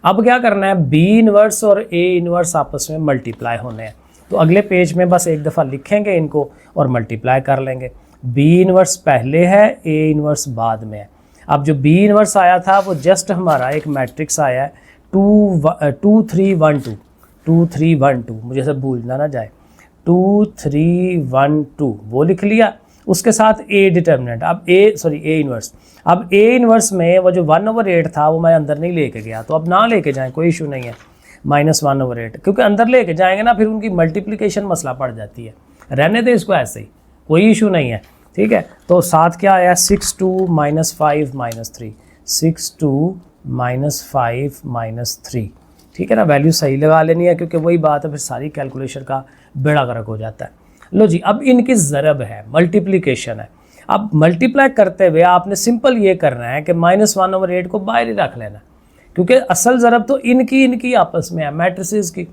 अब क्या करना है, B इन्वर्स और A इन्वर्स आपस में मल्टीप्लाई होने हैं, तो अगले पेज में बस एक दफ़ा लिखेंगे इनको और मल्टीप्लाई कर लेंगे। B इन्वर्स पहले है, A इन्वर्स बाद में है। अब जो B इन्वर्स आया था वो जस्ट हमारा एक मैट्रिक्स आया है 2 3 1 2, 2 3 1 2, मुझे सब भूलना ना जाए, 2 3 1 2 वो लिख लिया, उसके साथ A डिटर्मिनेंट। अब A इन्वर्स, अब A इन्वर्स में वो जो 1/8 था वो मैं अंदर नहीं लेके गया, तो अब ना लेके जाएं, कोई इशू नहीं है, -1/8, क्योंकि अंदर लेके जाएंगे ना फिर उनकी मल्टीप्लिकेशन मसला पड़ जाती है, रहने दे इसको ऐसे ही, कोई इशू नहीं है। ठीक है, तो साथ क्या आया, 6 2 -5 -3, 6 2 -5 -3, ठीक है ना, वैल्यू सही लगा लेनी है, क्योंकि वही बात है फिर सारी कैलकुलेशन का बेड़ा गर्क हो जाता है। लो जी, अब इनकी ज़रब है, मल्टीप्लिकेशन है। अब मल्टीप्लाई करते हुए आपने सिंपल ये करना है कि -1/8 को बाहर ही रख लेना, क्योंकि असल ज़रब तो इनकी आपस में है, मैट्रिसेस की।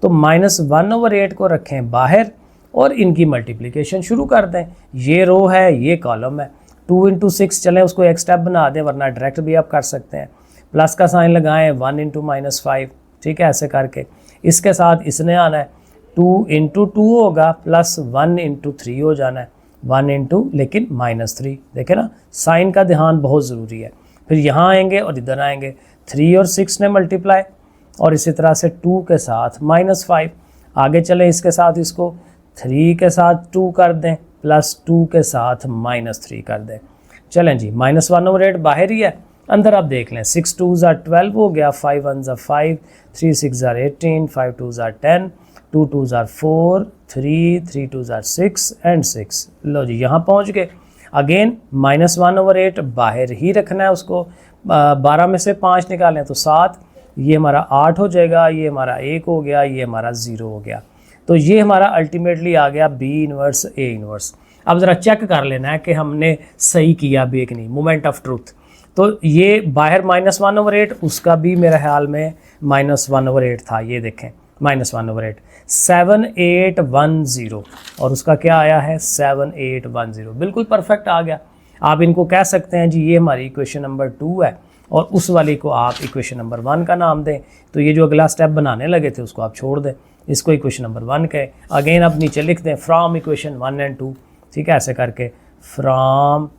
तो -1/8 को रखें बाहर और इनकी मल्टीप्लिकेशन शुरू कर दें। ये रो है, ये कॉलम है, 2 इंटू 6 चलें उसको एक स्टेप बना दें, वरना डायरेक्ट भी आप कर सकते हैं। प्लस का साइन लगाएं, 1 इंटू -5, ठीक है, ऐसे करके। इसके साथ इसने आना है 2 इंटू 2 होगा प्लस 1 इंटू 3 हो जाना है, 1 इंटू लेकिन -3। देखें ना, साइन का ध्यान बहुत ज़रूरी है। फिर यहाँ आएंगे और इधर आएंगे, 3 और 6 ने मल्टीप्लाई, और इसी तरह से 2 के साथ -5। आगे चलें, इसके साथ इसको 3 के साथ 2 कर दें, प्लस 2 के साथ -3 कर दें। चलें जी, -1/8 बाहर ही है, अंदर आप देख लें, 6 2s are 12 हो गया, 5 1s are 5, 3 6s are 18, 5 2s are 10, 2 2s are 4, 3 2s are 6 and 6। लो जी, यहाँ पहुँच गए। अगेन -1/8 बाहर ही रखना है उसको। 12 में से 5 निकालें तो 7, ये हमारा 8 हो जाएगा, ये हमारा 1 हो गया, ये हमारा 0 हो गया। तो ये हमारा अल्टीमेटली आ गया B इनवर्स A इनवर्स। अब ज़रा चेक कर लेना है कि हमने सही किया भी कि नहीं, मोमेंट ऑफ ट्रूथ। तो ये बाहर -1/8, उसका भी मेरे ख्याल में -1/8 था। ये देखें, -1/8 7810, और उसका क्या आया है 7810, बिल्कुल परफेक्ट आ गया। आप इनको कह सकते हैं जी ये हमारी इक्वेशन नंबर 2 है, और उस वाली को आप इक्वेशन नंबर 1 का नाम दें। तो ये जो अगला स्टेप बनाने लगे थे उसको आप छोड़ दें, इसको इक्वेशन नंबर 1 कहें। अगेन आप नीचे लिख दें फ्रॉम इक्वेशन 1 एंड 2, ठीक है, ऐसे करके फ्रॉम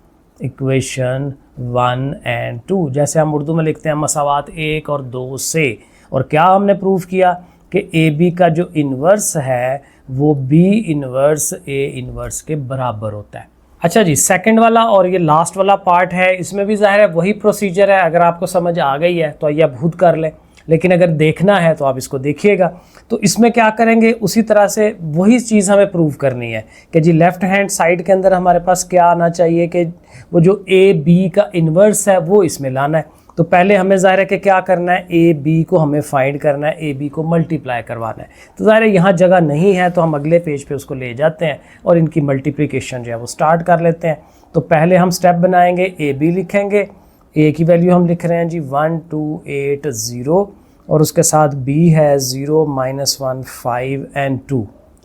इक्वेशन 1 एंड 2, जैसे हम उर्दू में लिखते हैं मसावात 1 और 2 से। और क्या हमने प्रूव किया कि ए बी का जो इन्वर्स है वो बी इन्वर्स ए इन्वर्स के बराबर होता है। अच्छा जी, सेकंड वाला और ये लास्ट वाला पार्ट है, इसमें भी ज़ाहिर है वही प्रोसीजर है। अगर आपको समझ आ गई है तो आइए आप खुद कर लें, लेकिन अगर देखना है तो आप इसको देखिएगा। तो इसमें क्या करेंगे, उसी तरह से वही चीज़ हमें प्रूव करनी है कि जी लेफ़्ट हैंड साइड के अंदर हमारे पास क्या आना चाहिए कि वो जो ए बी का इन्वर्स है वो इसमें लाना है। तो पहले हमें ज़ाहिर है कि क्या करना है, ए बी को हमें फाइंड करना है, ए बी को मल्टीप्लाई करवाना है। तो ज़ाहिर है यहाँ जगह नहीं है, तो हम अगले पेज पे उसको ले जाते हैं और इनकी मल्टीप्लिकेशन जो है वो स्टार्ट कर लेते हैं। तो पहले हम स्टेप बनाएंगे, ए बी लिखेंगे, ए की वैल्यू हम लिख रहे हैं जी 1 2 8 0, और उसके साथ बी है 0 -1 5 एंड 2।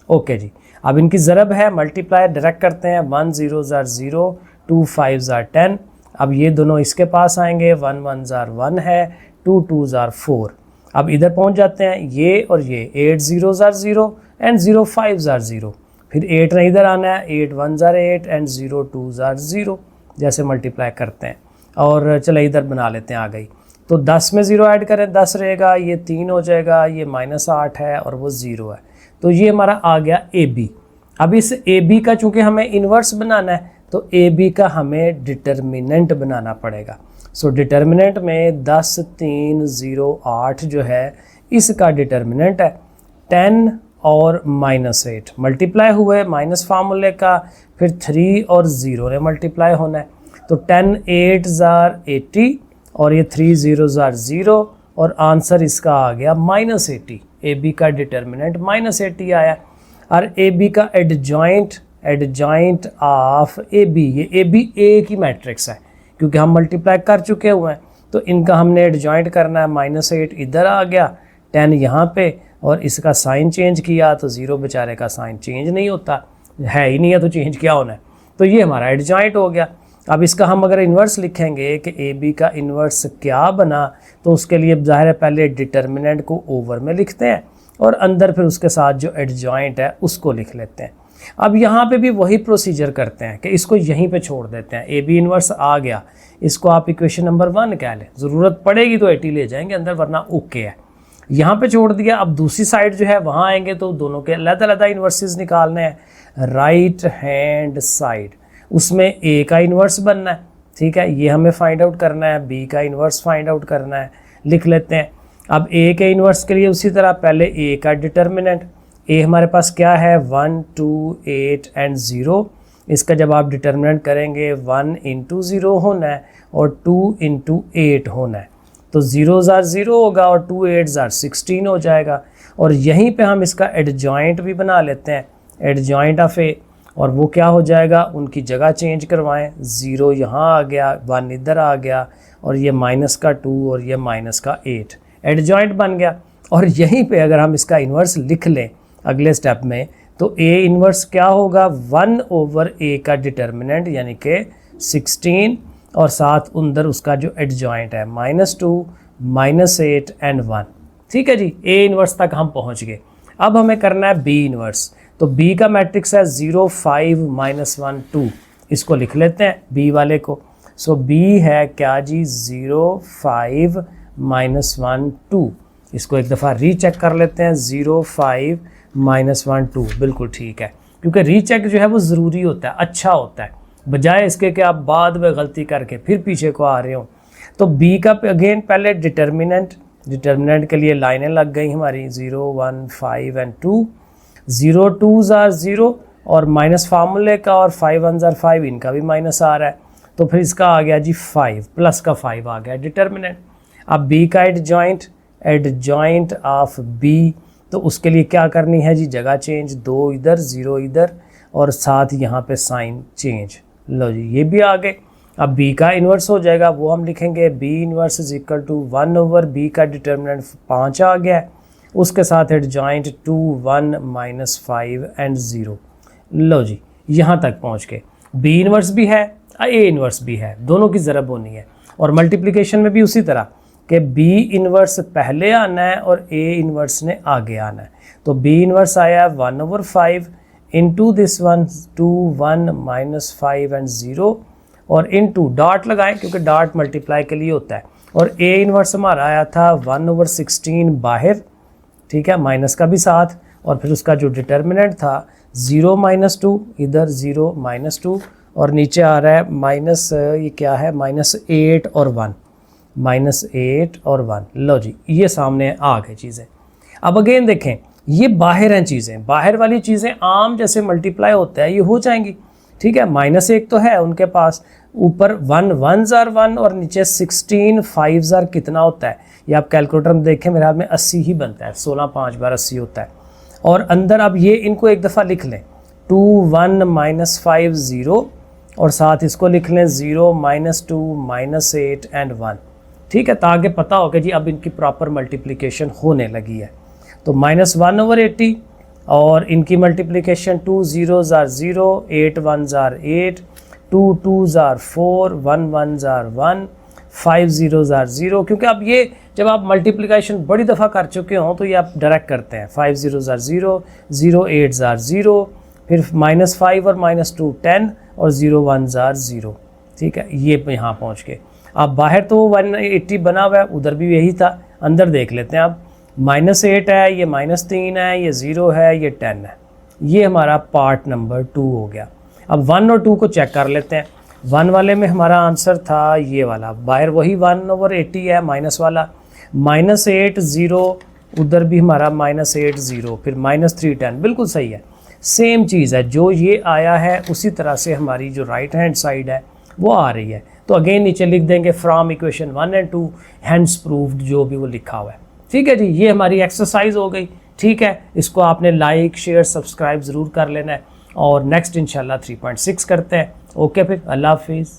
ओके जी, अब इनकी ज़रब है, मल्टीप्लाई डायरेक्ट करते हैं, 1 0s are 0, 2 5s are 10। अब ये दोनों इसके पास आएंगे, 1 1s are 1 है, 2 2s are 4। अब इधर पहुंच जाते हैं, ये और ये 8 0s are 0 and 0 5s are 0। फिर 8 ने इधर आना है, 8 1s are 8 and 0 2s are 0, जैसे मल्टीप्लाई करते हैं। और चले इधर बना लेते हैं, आ गई। तो 10 में 0 ऐड करें, 10 रहेगा, ये 3 हो जाएगा, ये -8 है और वो 0 है। तो ये हमारा आ गया ए बी। अब इस ए बी का चूँकि हमें इन्वर्स बनाना है, तो ए बी का हमें डिटर्मिनेंट बनाना पड़ेगा। सो डिटर्मिनेंट में 10 3 0 8 जो है इसका डिटर्मिनेंट है 10 और -8 मल्टीप्लाई हुए माइनस फार्मूले का, फिर 3 और 0 ने मल्टीप्लाई होना है। तो 10 8s are 80 और ये 3 0s are 0, और आंसर इसका आ गया -80। ए बी का डिटर्मिनेंट -80 आया। और ए बी का एडजॉइंट ऑफ ए बी, ये ए बी ए की मैट्रिक्स है क्योंकि हम मल्टीप्लाई कर चुके हुए हैं, तो इनका हमने एडजॉइंट करना है। -8 इधर आ गया, 10 यहाँ पे, और इसका साइन चेंज किया तो 0 बेचारे का साइन चेंज नहीं होता है ही नहीं है, तो चेंज क्या होना है। तो ये हमारा एडजॉइंट हो गया। अब इसका हम अगर इन्वर्स लिखेंगे कि ए बी का इन्वर्स क्या बना, तो उसके लिए ज़ाहिर है पहले डिटर्मिनेंट को ओवर में लिखते हैं और अंदर फिर उसके साथ जो एडजॉइंट है उसको लिख लेते हैं। अब यहाँ पे भी वही प्रोसीजर करते हैं कि इसको यहीं पे छोड़ देते हैं। ए बी इन्वर्स आ गया, इसको आप इक्वेशन नंबर 1 कह लें, ज़रूरत पड़ेगी तो 80 ले जाएंगे अंदर, वरना ओके है। यहाँ पे छोड़ दिया। अब दूसरी साइड जो है वहाँ आएंगे तो दोनों के अलग-अलग इन्वर्सेस निकालने हैं। राइट हैंड साइड, उसमें ए का इन्वर्स बनना है, ठीक है, ये हमें फाइंड आउट करना है, बी का इन्वर्स फाइंड आउट करना है, लिख लेते हैं। अब ए के इन्वर्स के लिए उसी तरह पहले ए का डिटर्मिनेंट, ए हमारे पास क्या है 1 2 8 एंड 0। इसका जब आप डिटर्मिनेंट करेंगे 1 इंटू 0 होना है और 2 इंटू 8 होना है, तो 0s are 0 होगा और 2 8s are 16 हो जाएगा। और यहीं पे हम इसका एडजॉइंट भी बना लेते हैं, एडजॉइंट ऑफ ए, और वो क्या हो जाएगा, उनकी जगह चेंज करवाएं, 0 यहाँ आ गया, 1 इधर आ गया, और ये -2 और ये -8 एडजॉइंट बन गया। और यहीं पे अगर हम इसका इन्वर्स लिख लें अगले स्टेप में, तो ए इन्वर्स क्या होगा 1/a का डिटर्मिनेंट यानी कि 16 और साथ अंदर उसका जो एडजॉइंट है -2 -8 एंड 1। ठीक है जी, ए इन्वर्स तक हम पहुंच गए। अब हमें करना है बी इन्वर्स। तो बी का मैट्रिक्स है 0 5 -1 2। इसको लिख लेते हैं बी वाले को। सो बी है क्या जी 0 5 -1 2। इसको एक दफ़ा रीचेक कर लेते हैं 0 5 -1 2। बिल्कुल ठीक है, क्योंकि रीचेक जो है वो ज़रूरी होता है, अच्छा होता है, बजाय इसके कि आप बाद में गलती करके फिर पीछे को आ रहे हो। तो बी का अगेन पहले डिटर्मिनेंट के लिए लाइनें लग गई हमारी 0 1 5 एंड 2। 0 2s आर 0 और माइनस फार्मूले का, और 5 1s आर 5, इनका भी माइनस आ रहा है। तो फिर इसका आ गया जी 5 प्लस का 5 आ गया डिटर्मिनेंट। अब बी का एडजॉइंट ऑफ बी, तो उसके लिए क्या करनी है जी, जगह चेंज, 2 इधर 0 इधर और साथ यहाँ पे साइन चेंज। लो जी ये भी आ गए। अब बी का इन्वर्स हो जाएगा, वो हम लिखेंगे B inverse is equal to 1/b का डिटर्मिनेंट 5 आ गया है, उसके साथ एडजॉइंट 2 1 -5 एंड 0। लो जी यहाँ तक पहुँच के बी इन्वर्स भी है, ए इन्वर्स भी है, दोनों की ज़रब होनी है। और मल्टीप्लिकेशन में भी उसी तरह कि बी इन्वर्स पहले आना है और ए इन्वर्स ने आगे आना है। तो बी इन्वर्स आया है 1/5 इंटू दिस वन 2 1 -5 एंड 0 और इनटू डॉट लगाएं क्योंकि डॉट मल्टीप्लाई के लिए होता है। और ए इन्वर्स हमारा आया था 1/16 बाहर, ठीक है, माइनस का भी साथ, और फिर उसका जो डिटर्मिनेंट था 0 -2 इधर 0 -2 और नीचे आ रहा है माइनस, ये क्या है -8 और 1, -8 और 1। लो जी ये सामने आ गई चीज़ें। अब अगेन देखें ये बाहर हैं चीज़ें, बाहर वाली चीज़ें आम जैसे मल्टीप्लाई होता है ये हो जाएंगी। ठीक है, -1 तो है उनके पास, ऊपर 1 1s आर 1 और नीचे 16 5s आर कितना होता है, ये आप कैलकुलेटर में देखें, मेरे हाथ में 80 ही बनता है, 16 5 बार 80 होता है। और अंदर अब ये इनको एक दफ़ा लिख लें 2 1 -5 0 और साथ इसको लिख लें 0 -2 -8 एंड 1। ठीक है, ताकि पता हो कि जी अब इनकी प्रॉपर मल्टीप्लिकेशन होने लगी है। तो -1/80 और इनकी multiplication 2 0s are 0 8 1s are 8 2 2s are 4 1 1s are 1 5 0s are 0। क्योंकि अब ये जब आप मल्टीप्लिकेशन बड़ी दफ़ा कर चुके हों तो ये आप डायरेक्ट करते हैं, 5 0s आर 0 0 8s आर 0 फिर -5 और -2 10 और 0 1s आर 0। ठीक है, ये यहाँ पहुँच के अब बाहर तो 180 बना हुआ है, उधर भी यही था, अंदर देख लेते हैं। अब -8 है, ये -3 है, ये 0 है, ये 10 है। ये हमारा पार्ट नंबर 2 हो गया। अब 1 और 2 को चेक कर लेते हैं। 1 वाले में हमारा आंसर था ये वाला, बाहर वही 1/80 है माइनस वाला, -8 0, उधर भी हमारा -8 0, फिर -3 10, बिल्कुल सही है, सेम चीज़ है, जो ये आया है उसी तरह से हमारी जो राइट हैंड साइड है वो आ रही है। तो अगेन नीचे लिख देंगे from equation 1 and 2 hands proved, जो भी वो लिखा हुआ है। ठीक है जी, ये हमारी एक्सरसाइज हो गई। ठीक है, इसको आपने लाइक शेयर सब्सक्राइब ज़रूर कर लेना है और नेक्स्ट इंशाल्लाह 3.6 करते हैं। ओके, फिर अल्लाह हाफिज़।